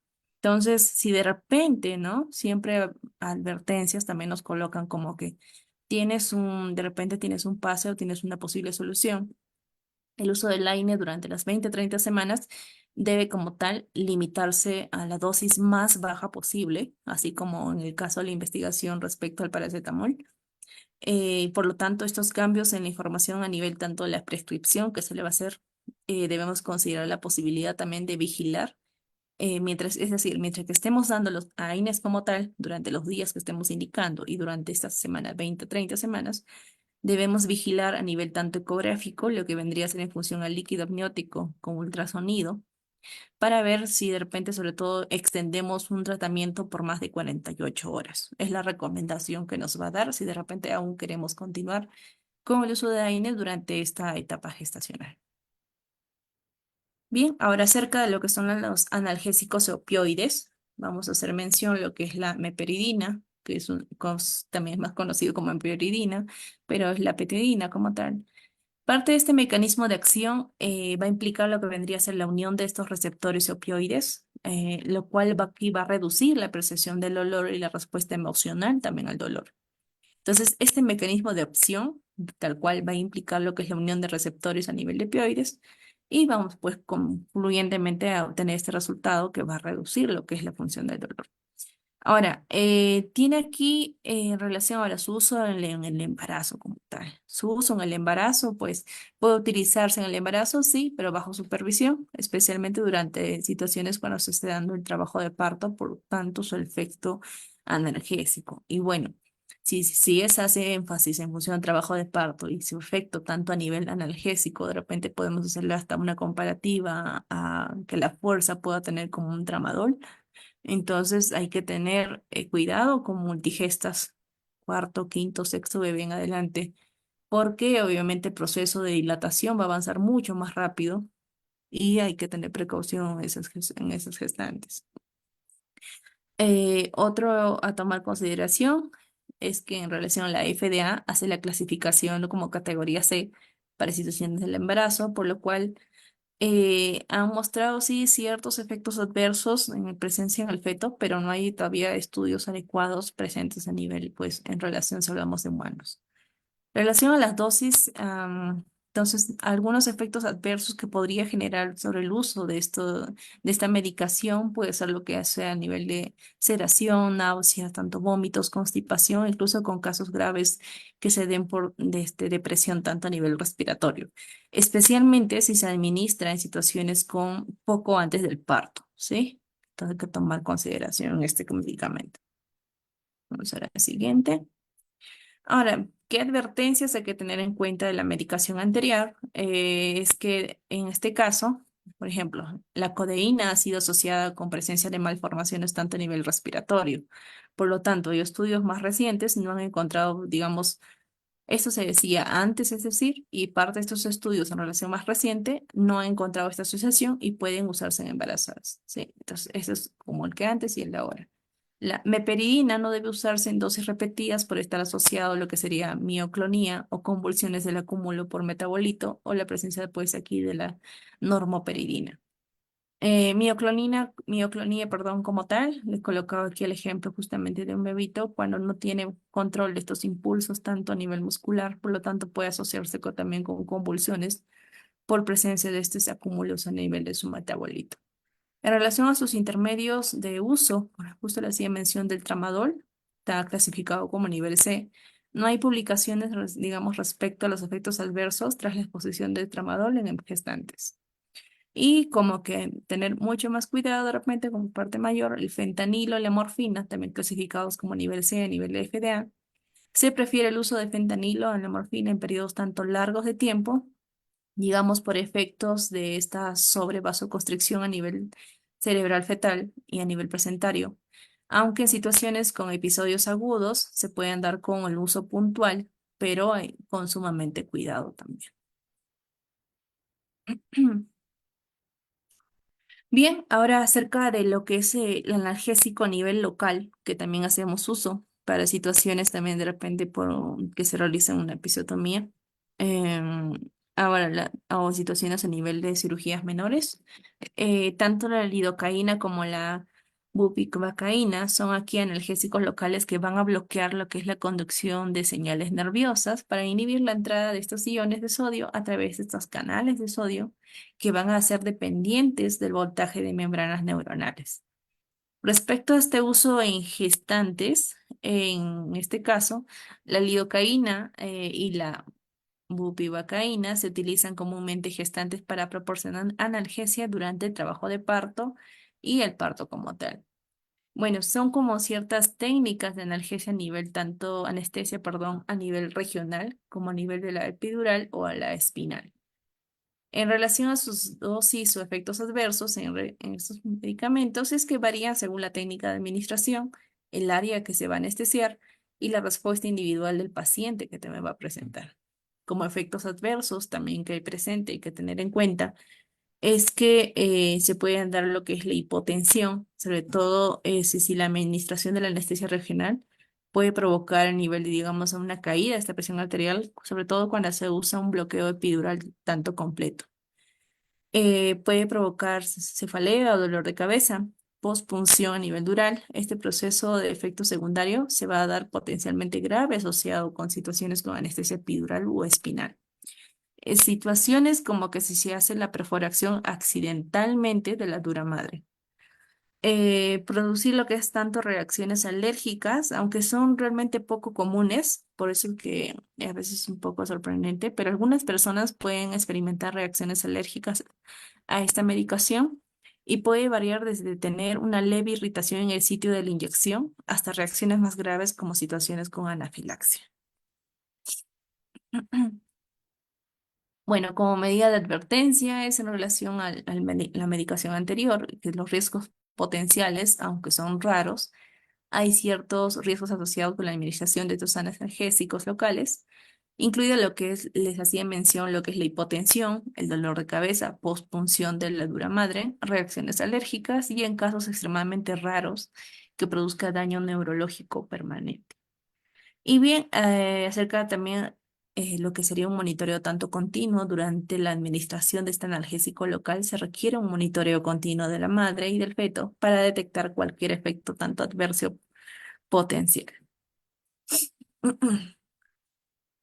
Entonces, si de repente, ¿no? Siempre advertencias también nos colocan como que de repente tienes un pase o tienes una posible solución. El uso del AINE durante las 20 30 semanas debe como tal limitarse a la dosis más baja posible, así como en el caso de la investigación respecto al paracetamol. Por lo tanto, estos cambios en la información a nivel tanto de la prescripción que se le va a hacer, debemos considerar la posibilidad también de vigilar, es decir, mientras que estemos dando los AINES como tal, durante los días que estemos indicando y durante estas semanas, 20 30 semanas, debemos vigilar a nivel tanto ecográfico, lo que vendría a ser en función al líquido amniótico con ultrasonido, para ver si de repente, sobre todo, extendemos un tratamiento por más de 48 horas. Es la recomendación que nos va a dar si de repente aún queremos continuar con el uso de AINE durante esta etapa gestacional. Bien, ahora acerca de lo que son los analgésicos opioides, vamos a hacer mención de lo que es la meperidina, que también es más conocido como meperidina, pero es la petidina como tal. Parte de este mecanismo de acción va a implicar lo que vendría a ser la unión de estos receptores opioides, lo cual aquí va a reducir la percepción del dolor y la respuesta emocional también al dolor. Entonces, este mecanismo de opción, tal cual va a implicar lo que es la unión de receptores a nivel de opioides, y vamos pues concluyentemente a obtener este resultado que va a reducir lo que es la función del dolor. Ahora, tiene aquí en relación a su uso en el embarazo como tal. Su uso en el embarazo, pues puede utilizarse en el embarazo, sí, pero bajo supervisión, especialmente durante situaciones cuando se esté dando el trabajo de parto, por lo tanto su efecto analgésico. Y bueno, si es hace énfasis en función del trabajo de parto y su efecto tanto a nivel analgésico, de repente podemos hacerle hasta una comparativa a que la fuerza pueda tener como un tramadol. Entonces hay que tener cuidado con multigestas, cuarto, quinto, sexto bebé en adelante, porque obviamente el proceso de dilatación va a avanzar mucho más rápido y hay que tener precaución en esas gestantes. Otro a tomar consideración es que en relación a la FDA hace la clasificación como categoría C para situaciones del embarazo, por lo cual han mostrado sí ciertos efectos adversos en presencia en el feto, pero no hay todavía estudios adecuados presentes a nivel, pues, en relación si hablamos de humanos. En relación a las dosis, entonces, algunos efectos adversos que podría generar sobre el uso de esta medicación puede ser lo que hace a nivel de sedación, náuseas, tanto vómitos, constipación, incluso con casos graves que se den por depresión, tanto a nivel respiratorio, especialmente si se administra en situaciones con poco antes del parto, ¿sí? Entonces, hay que tomar consideración este medicamento. Vamos a la siguiente. Ahora, ¿qué advertencias hay que tener en cuenta de la medicación anterior? Es que en este caso, por ejemplo, la codeína ha sido asociada con presencia de malformaciones tanto a nivel respiratorio. Por lo tanto, hay estudios más recientes no han encontrado, digamos, esto se decía antes, es decir, y parte de estos estudios en relación más reciente no han encontrado esta asociación y pueden usarse en embarazadas. ¿Sí? Entonces, eso es como el que antes y el de ahora. La meperidina no debe usarse en dosis repetidas por estar asociado a lo que sería mioclonía o convulsiones del acúmulo por metabolito o la presencia, pues, aquí de la normoperidina. Mioclonía, perdón, como tal, les colocaba aquí el ejemplo justamente de un bebito cuando no tiene control de estos impulsos tanto a nivel muscular, por lo tanto puede asociarse también con convulsiones por presencia de estos acúmulos a nivel de su metabolito. En relación a sus intermedios de uso, bueno, justo le hacía mención del tramadol, está clasificado como nivel C. No hay publicaciones, digamos, respecto a los efectos adversos tras la exposición del tramadol en gestantes. Y como que tener mucho más cuidado de repente como parte mayor, el fentanilo y la morfina, también clasificados como nivel C a nivel de FDA. Se prefiere el uso de fentanilo en la morfina en periodos tanto largos de tiempo, digamos por efectos de esta sobrevasoconstricción a nivel cerebral fetal y a nivel placentario, aunque en situaciones con episodios agudos se pueden dar con el uso puntual, pero con sumamente cuidado también. Bien, ahora acerca de lo que es el analgésico a nivel local, que también hacemos uso para situaciones también de repente por que se realiza una episiotomía. Em, Ahora, o situaciones a nivel de cirugías menores. Tanto la lidocaína como la bupivacaína son aquí analgésicos locales que van a bloquear lo que es la conducción de señales nerviosas para inhibir la entrada de estos iones de sodio a través de estos canales de sodio que van a ser dependientes del voltaje de membranas neuronales. Respecto a este uso en gestantes, en este caso, la lidocaína y la bupivacaína se utilizan comúnmente gestantes para proporcionar analgesia durante el trabajo de parto y el parto como tal. Bueno, son como ciertas técnicas de analgesia a nivel, tanto anestesia, perdón, a nivel regional como a nivel de la epidural o a la espinal. En relación a sus dosis o efectos adversos en estos medicamentos, es que varían según la técnica de administración, el área que se va a anestesiar y la respuesta individual del paciente que te me va a presentar. Como efectos adversos también que hay presente y que tener en cuenta es que se pueden dar lo que es la hipotensión, sobre todo si la administración de la anestesia regional puede provocar a nivel de, digamos, una caída de esta presión arterial, sobre todo cuando se usa un bloqueo epidural tanto completo. Puede provocar cefalea o dolor de cabeza, postpunción a nivel dural. Este proceso de efecto secundario se va a dar potencialmente grave asociado con situaciones con anestesia epidural o espinal. Situaciones como que si se hace la perforación accidentalmente de la dura madre. Producir lo que es tanto reacciones alérgicas, aunque son realmente poco comunes, por eso que a veces es un poco sorprendente, pero algunas personas pueden experimentar reacciones alérgicas a esta medicación y puede variar desde tener una leve irritación en el sitio de la inyección hasta reacciones más graves como situaciones con anafilaxia. Bueno, como medida de advertencia es en relación la medicación anterior, que los riesgos potenciales, aunque son raros. Hay ciertos riesgos asociados con la administración de estos analgésicos locales, incluido lo que es, les hacía mención, lo que es la hipotensión, el dolor de cabeza, postpunción de la dura madre, reacciones alérgicas y en casos extremadamente raros que produzca daño neurológico permanente. Y bien, acerca también lo que sería un monitoreo tanto continuo durante la administración de este analgésico local, se requiere un monitoreo continuo de la madre y del feto para detectar cualquier efecto tanto adverso potencial.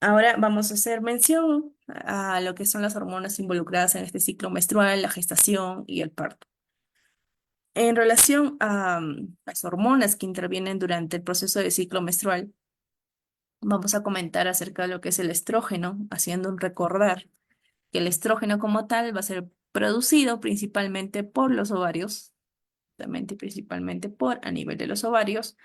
Ahora vamos a hacer mención a lo que son las hormonas involucradas en este ciclo menstrual, la gestación y el parto. En relación a las hormonas que intervienen durante el proceso de ciclo menstrual, vamos a comentar acerca de lo que es el estrógeno, haciendo un recordar que el estrógeno como tal va a ser producido principalmente por los ovarios, justamente principalmente por a nivel de los ovarios.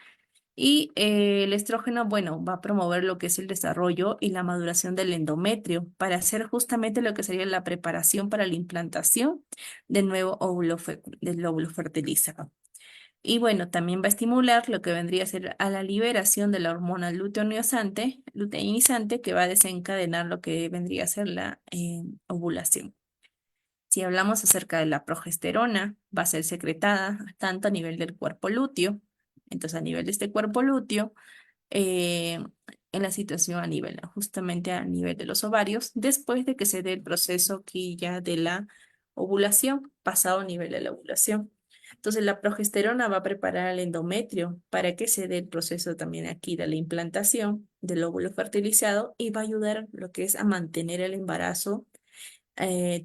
Y el estrógeno, bueno, va a promover lo que es el desarrollo y la maduración del endometrio para hacer justamente lo que sería la preparación para la implantación del nuevo óvulo, del óvulo fertilizado. Y bueno, también va a estimular lo que vendría a ser a la liberación de la hormona luteinizante que va a desencadenar lo que vendría a ser la ovulación. Si hablamos acerca de la progesterona, va a ser secretada tanto a nivel del cuerpo lúteo, entonces a nivel de este cuerpo lúteo, eh, en la situación a nivel, ¿no? Justamente a nivel de los ovarios, después de que se dé el proceso aquí ya de la ovulación, pasado a nivel de la ovulación. Entonces la progesterona va a preparar el endometrio para que se dé el proceso también aquí de la implantación del óvulo fertilizado y va a ayudar lo que es a mantener el embarazo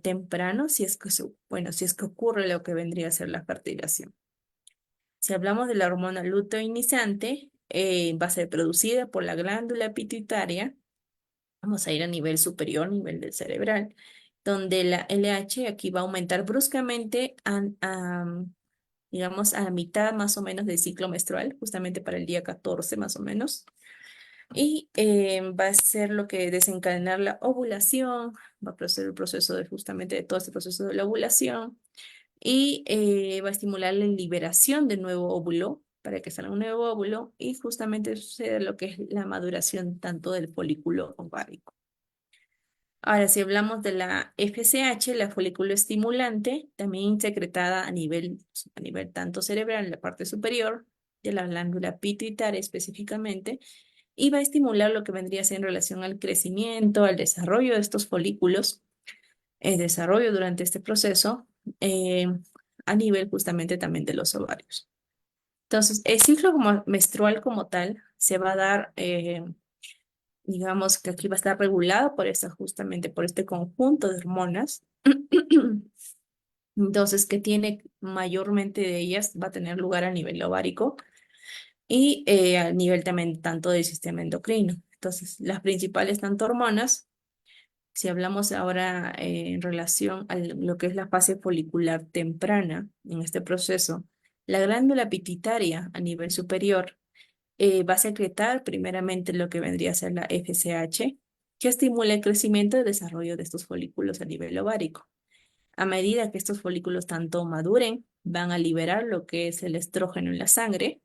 temprano si es que, bueno, si es que ocurre lo que vendría a ser la fertilización. Si hablamos de la hormona luteinizante, va a ser producida por la glándula pituitaria. Vamos a ir a nivel superior, nivel del cerebral, donde la LH aquí va a aumentar bruscamente digamos, a la mitad más o menos del ciclo menstrual, justamente para el día 14 más o menos. Y va a ser lo que desencadenar la ovulación, va a proceder el proceso de justamente de todo este proceso de la ovulación y va a estimular la liberación de nuevo óvulo para que salga un nuevo óvulo y justamente sucede lo que es la maduración tanto del folículo ovárico. Ahora, si hablamos de la FSH, la folículo estimulante, también secretada a nivel tanto cerebral en la parte superior de la glándula pituitaria específicamente, y va a estimular lo que vendría a ser en relación al crecimiento, al desarrollo de estos folículos, el desarrollo durante este proceso, eh, a nivel justamente también de los ovarios. Entonces, el ciclo menstrual como tal se va a dar, digamos que aquí va a estar regulado por justamente por este conjunto de hormonas. Entonces, que tiene mayormente de ellas va a tener lugar a nivel ovárico y a nivel también tanto del sistema endocrino. Entonces, las principales tanto hormonas, si hablamos ahora en relación a lo que es la fase folicular temprana en este proceso, la glándula pituitaria a nivel superior va a secretar primeramente lo que vendría a ser la FSH, que estimula el crecimiento y desarrollo de estos folículos a nivel ovárico. A medida que estos folículos tanto maduren, van a liberar lo que es el estrógeno en la sangre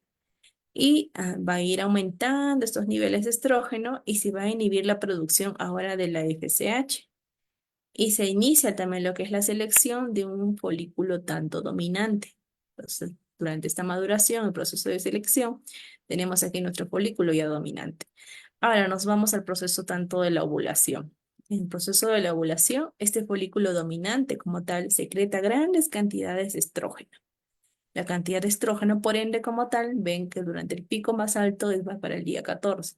y va a ir aumentando estos niveles de estrógeno y se va a inhibir la producción ahora de la FSH. Y se inicia también lo que es la selección de un folículo tanto dominante. Entonces, durante esta maduración, el proceso de selección, tenemos aquí nuestro folículo ya dominante. Ahora nos vamos al proceso tanto de la ovulación. En el proceso de la ovulación, este folículo dominante como tal secreta grandes cantidades de estrógeno. La cantidad de estrógeno, por ende, como tal, ven que durante el pico más alto es para el día 14,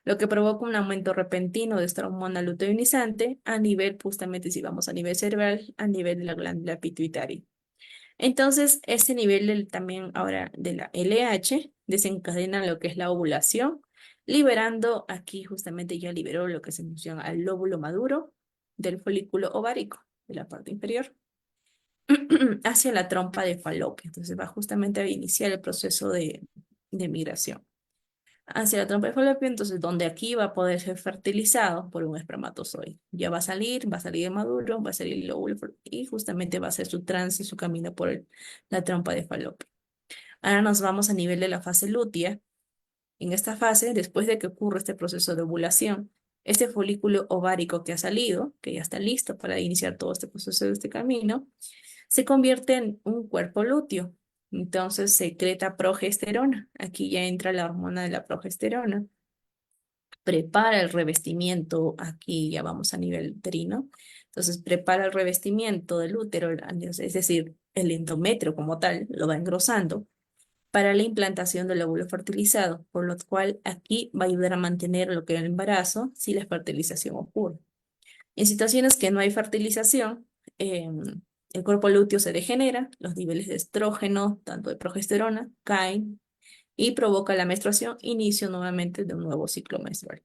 lo que provoca un aumento repentino de esta hormona luteinizante a nivel, justamente si vamos a nivel cerebral, a nivel de la glándula pituitaria. Entonces, ese nivel también ahora de la LH desencadena lo que es la ovulación, liberando aquí justamente ya liberó lo que se menciona al lóbulo maduro del folículo ovárico de la parte inferior hacia la trompa de Falopio. Entonces va justamente a iniciar el proceso de migración. hacia la trompa de falopio, entonces donde aquí va a poder ser fertilizado por un espermatozoide. Ya va a salir maduro, va a salir el óvulo y justamente va a hacer su trance, su camino por la trompa de falopio. Ahora nos vamos a nivel de la fase lútea. En esta fase, después de que ocurre este proceso de ovulación, este folículo ovárico que ha salido, que ya está listo para iniciar todo este proceso de este camino, se convierte en un cuerpo lúteo. Entonces secreta progesterona. Aquí ya entra la hormona de la progesterona. Prepara el revestimiento, aquí ya vamos a nivel uterino. Entonces prepara el revestimiento del útero, es decir, el endometrio como tal, lo va engrosando para la implantación del óvulo fertilizado, por lo cual aquí va a ayudar a mantener lo que es el embarazo si la fertilización ocurre. En situaciones que no hay fertilización, el cuerpo lúteo se degenera, los niveles de estrógeno, tanto de progesterona, caen y provoca la menstruación, inicio nuevamente de un nuevo ciclo menstrual.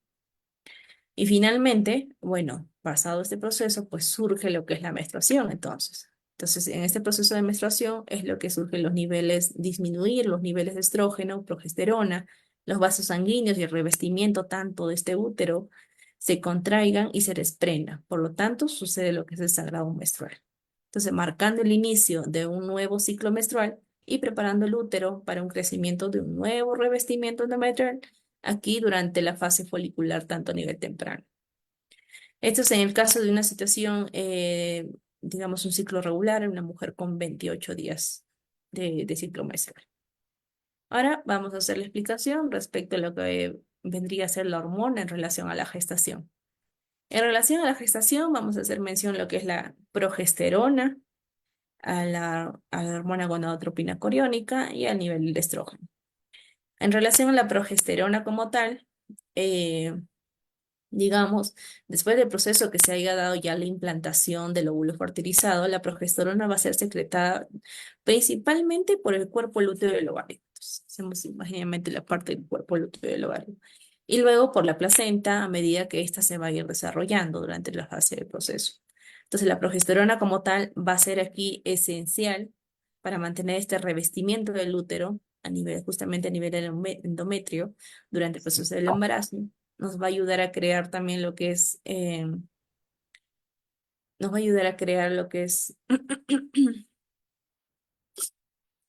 Y finalmente, bueno, pasado este proceso, pues surge lo que es la menstruación entonces. Entonces, en este proceso de menstruación es lo que surgen los niveles, disminuir los niveles de estrógeno, progesterona, los vasos sanguíneos y el revestimiento tanto de este útero se contraigan y se desprendan. Por lo tanto, sucede lo que es el sangrado menstrual. Entonces, marcando el inicio de un nuevo ciclo menstrual y preparando el útero para un crecimiento de un nuevo revestimiento endometrial aquí durante la fase folicular, tanto a nivel temprano. Esto es en el caso de una situación, digamos, un ciclo regular en una mujer con 28 días de ciclo menstrual. Ahora vamos a hacer la explicación respecto a lo que vendría a ser la hormona en relación a la gestación. En relación a la gestación, vamos a hacer mención a lo que es la progesterona, a la hormona gonadotropina coriónica y al nivel del estrógeno. En relación a la progesterona como tal, digamos, después del proceso que se haya dado ya la implantación del óvulo fertilizado, la progesterona va a ser secretada principalmente por el cuerpo lúteo del ovario. Entonces, hacemos imaginariamente la parte del cuerpo lúteo del ovario. Y luego por la placenta a medida que ésta se va a ir desarrollando durante la fase del proceso. Entonces, la progesterona como tal va a ser aquí esencial para mantener este revestimiento del útero a nivel, justamente a nivel del endometrio durante el proceso del embarazo. Nos va a ayudar a crear también lo que es, nos va a ayudar a crear lo que es,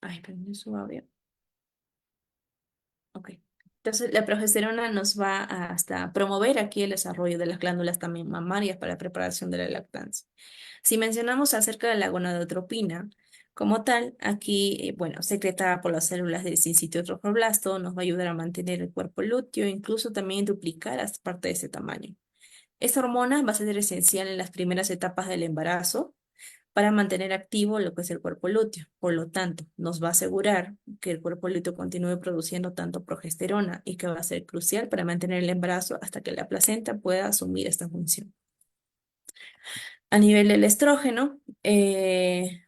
ay, perdón, su audio. Ok. Entonces, la progesterona nos va a hasta promover aquí el desarrollo de las glándulas también mamarias para la preparación de la lactancia. Si mencionamos acerca de la gonadotropina, como tal, aquí, bueno, secretada por las células del sincitio trofoblast, nos va a ayudar a mantener el cuerpo lúteo, incluso también duplicar hasta parte de ese tamaño. Esta hormona va a ser esencial en las primeras etapas del embarazo para mantener activo lo que es el cuerpo lúteo. Por lo tanto, nos va a asegurar que el cuerpo lúteo continúe produciendo tanto progesterona y que va a ser crucial para mantener el embarazo hasta que la placenta pueda asumir esta función. A nivel del estrógeno,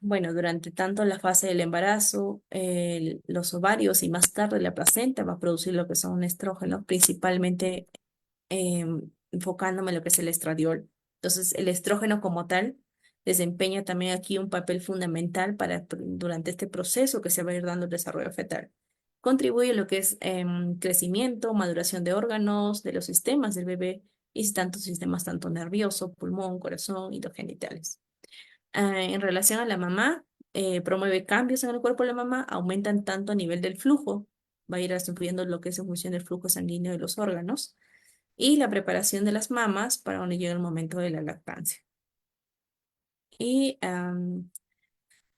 bueno, durante tanto la fase del embarazo, los ovarios y más tarde la placenta va a producir lo que son estrógenos, principalmente enfocándome en lo que es el estradiol. Entonces, el estrógeno como tal desempeña también aquí un papel fundamental para durante este proceso que se va a ir dando el desarrollo fetal. Contribuye a lo que es crecimiento, maduración de órganos, de los sistemas del bebé y tantos sistemas, tanto nervioso, pulmón, corazón y los genitales. En relación a la mamá, promueve cambios en el cuerpo de la mamá, aumentan tanto a nivel del flujo, va a ir sufriendo lo que es en función del flujo sanguíneo de los órganos, y la preparación de las mamas para cuando llegue el momento de la lactancia. Y a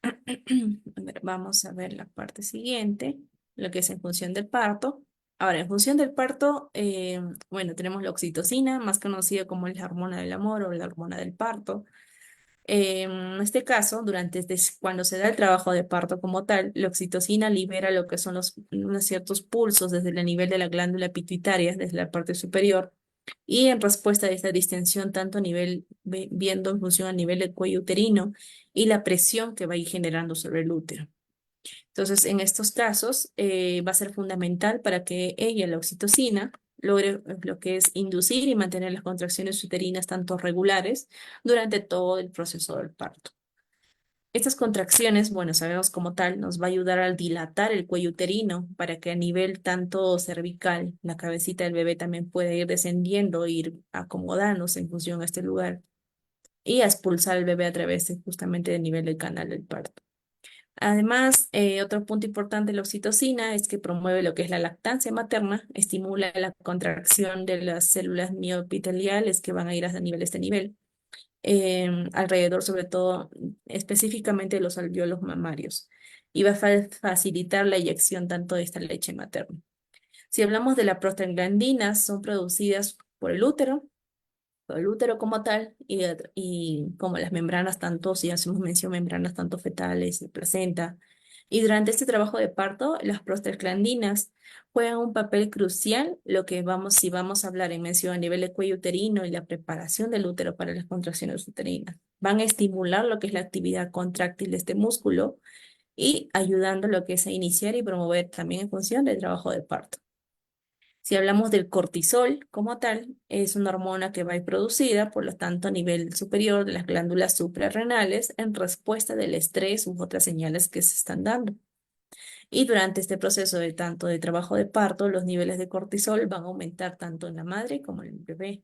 ver, vamos a ver la parte siguiente, lo que es en función del parto. Ahora, en función del parto, bueno, tenemos la oxitocina, más conocida como la hormona del amor o la hormona del parto. En este caso, cuando se da el trabajo de parto como tal, la oxitocina libera lo que son unos ciertos pulsos desde el nivel de la glándula pituitaria, desde la parte superior, y en respuesta a esta distensión, tanto a nivel, viendo en función a nivel del cuello uterino y la presión que va a ir generando sobre el útero. Entonces, en estos casos, va a ser fundamental para que ella, la oxitocina, logre lo que es inducir y mantener las contracciones uterinas tanto regulares durante todo el proceso del parto. Estas contracciones, bueno, sabemos como tal, nos va a ayudar a dilatar el cuello uterino para que a nivel tanto cervical, la cabecita del bebé también pueda ir descendiendo, ir acomodándose en función a este lugar y a expulsar al bebé a través justamente del nivel del canal del parto. Además, otro punto importante de la oxitocina es que promueve lo que es la lactancia materna, estimula la contracción de las células mioepiteliales que van a ir hasta este nivel, alrededor sobre todo específicamente de los alvéolos mamarios, y va a facilitar la eyección tanto de esta leche materna. Si hablamos de las prostaglandinas, son producidas por el útero como tal, y como las membranas tanto, si hacemos mención membranas tanto fetales, de placenta. Y durante este trabajo de parto, las prostaglandinas juegan un papel crucial, lo que vamos, si vamos a hablar en mención a nivel de cuello uterino y la preparación del útero para las contracciones uterinas. Van a estimular lo que es la actividad contráctil de este músculo y ayudando lo que es a iniciar y promover también en función del trabajo de parto. Si hablamos del cortisol como tal, es una hormona que va a ir producida, por lo tanto, a nivel superior de las glándulas suprarrenales en respuesta del estrés u otras señales que se están dando. Y durante este proceso de tanto de trabajo de parto, los niveles de cortisol van a aumentar tanto en la madre como en el bebé.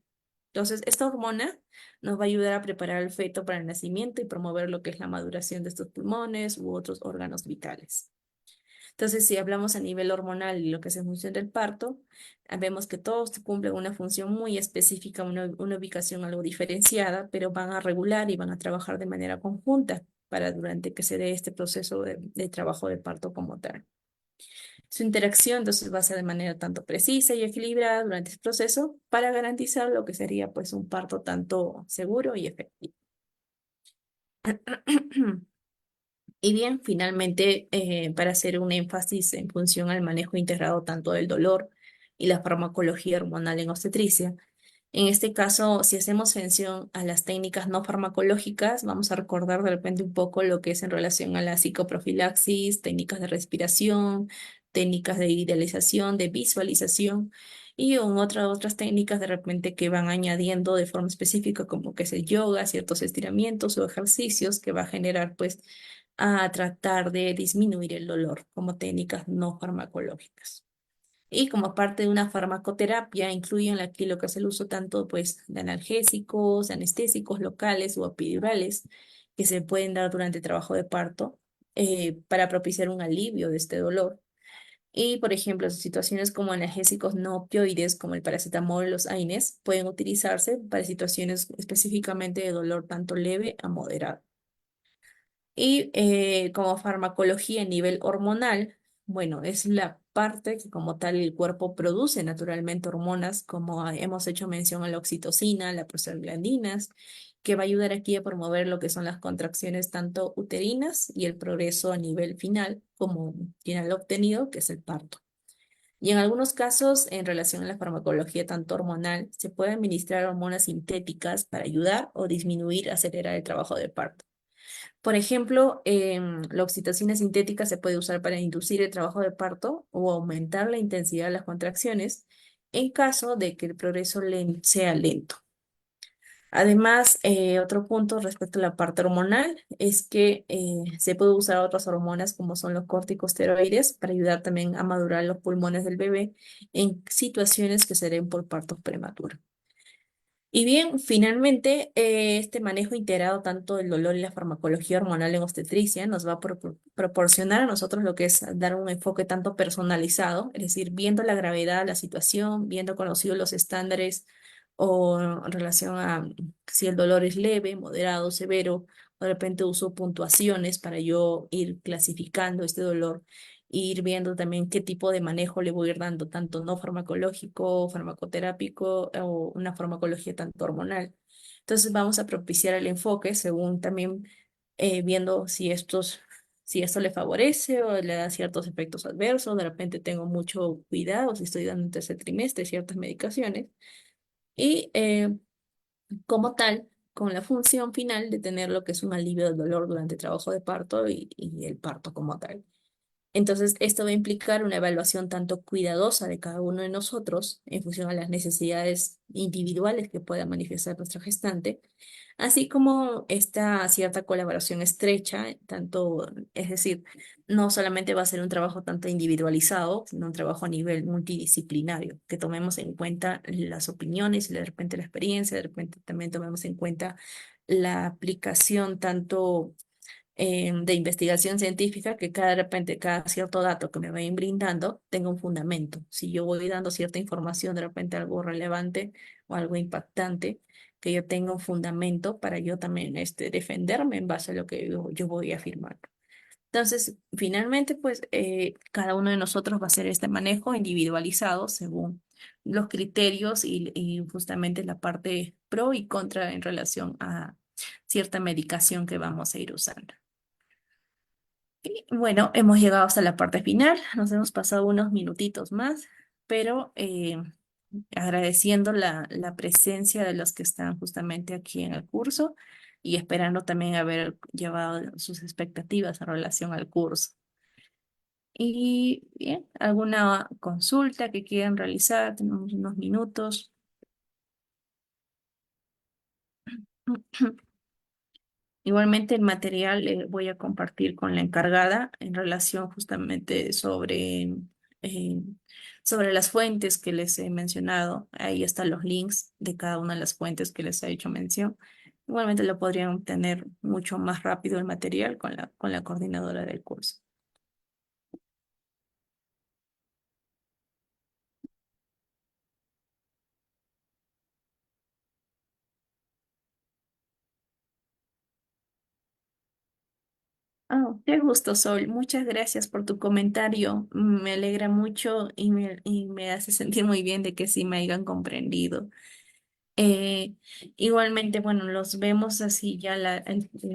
Entonces, esta hormona nos va a ayudar a preparar al feto para el nacimiento y promover lo que es la maduración de estos pulmones u otros órganos vitales. Entonces, si hablamos a nivel hormonal y lo que es en función del parto, vemos que todos cumplen una función muy específica, una ubicación algo diferenciada, pero van a regular y van a trabajar de manera conjunta para durante que se dé este proceso de trabajo de parto como tal. Su interacción entonces va a ser de manera tanto precisa y equilibrada durante este proceso para garantizar lo que sería pues un parto tanto seguro y efectivo. Y bien, finalmente, para hacer un énfasis en función al manejo integrado tanto del dolor y la farmacología hormonal en obstetricia, en este caso, si hacemos mención a las técnicas no farmacológicas, vamos a recordar de repente un poco lo que es en relación a la psicoprofilaxis, técnicas de respiración, técnicas de idealización, de visualización y otras técnicas de repente que van añadiendo de forma específica como que es el yoga, ciertos estiramientos o ejercicios que va a generar pues a tratar de disminuir el dolor como técnicas no farmacológicas. Y como parte de una farmacoterapia, incluyen aquí lo que es el uso tanto pues, de analgésicos, anestésicos locales o epidurales que se pueden dar durante el trabajo de parto para propiciar un alivio de este dolor. Y, por ejemplo, situaciones como analgésicos no opioides, como el paracetamol y los AINES, pueden utilizarse para situaciones específicamente de dolor tanto leve a moderado. Y como farmacología a nivel hormonal, bueno, es la parte que como tal el cuerpo produce naturalmente hormonas, como hemos hecho mención a la oxitocina, las prostaglandinas, que va a ayudar aquí a promover lo que son las contracciones tanto uterinas y el progreso a nivel final, como final obtenido, que es el parto. Y en algunos casos, en relación a la farmacología tanto hormonal, se puede administrar hormonas sintéticas para ayudar o disminuir, acelerar el trabajo de parto. Por ejemplo, la oxitocina sintética se puede usar para inducir el trabajo de parto o aumentar la intensidad de las contracciones en caso de que el progreso sea lento. Además, otro punto respecto a la parte hormonal es que se puede usar otras hormonas como son los corticosteroides para ayudar también a madurar los pulmones del bebé en situaciones que se den por partos prematuros. Y bien, finalmente, este manejo integrado tanto del dolor y la farmacología hormonal en obstetricia nos va a proporcionar a nosotros lo que es dar un enfoque tanto personalizado, es decir, viendo la gravedad de la situación, viendo conocidos los estándares o en relación a si el dolor es leve, moderado, severo, o de repente uso puntuaciones para yo ir clasificando este dolor e ir viendo también qué tipo de manejo le voy a ir dando, tanto no farmacológico, farmacoterápico o una farmacología tanto hormonal. Entonces vamos a propiciar el enfoque según también viendo si esto le favorece o le da ciertos efectos adversos. De repente tengo mucho cuidado si estoy dando en tercer trimestre ciertas medicaciones. Y como tal, con la función final de tener lo que es un alivio del dolor durante el trabajo de parto y el parto como tal. Entonces, esto va a implicar una evaluación tanto cuidadosa de cada uno de nosotros en función a las necesidades individuales que pueda manifestar nuestra gestante, así como esta cierta colaboración estrecha, tanto, es decir, no solamente va a ser un trabajo tanto individualizado, sino un trabajo a nivel multidisciplinario, que tomemos en cuenta las opiniones, de repente la experiencia, de repente también tomemos en cuenta la aplicación tanto de investigación científica, que cada de repente, cada cierto dato que me vayan brindando tenga un fundamento. Si yo voy dando cierta información, de repente algo relevante o algo impactante, que yo tenga un fundamento para yo también defenderme en base a lo que yo voy a afirmar. Entonces, finalmente, pues cada uno de nosotros va a hacer este manejo individualizado según los criterios y justamente la parte pro y contra en relación a cierta medicación que vamos a ir usando. Y bueno, hemos llegado hasta la parte final, nos hemos pasado unos minutitos más, pero agradeciendo la presencia de los que están justamente aquí en el curso y esperando también haber llevado sus expectativas en relación al curso. Y bien, ¿alguna consulta que quieran realizar? Tenemos unos minutos. Igualmente el material voy a compartir con la encargada en relación justamente eh, sobre las fuentes que les he mencionado. Ahí están los links de cada una de las fuentes que les he hecho mención. Igualmente lo podrían obtener mucho más rápido el material con la coordinadora del curso. Oh, qué gusto, Sol. Muchas gracias por tu comentario. Me alegra mucho y me hace sentir muy bien de que sí me hayan comprendido. Eh, Igualmente, bueno, los vemos así ya la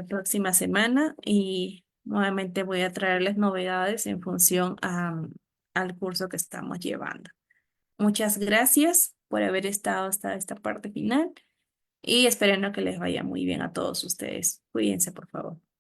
próxima semana y nuevamente voy a traerles novedades en función al curso que estamos llevando. Muchas gracias por haber estado hasta esta parte final y esperando que les vaya muy bien a todos ustedes. Cuídense, por favor.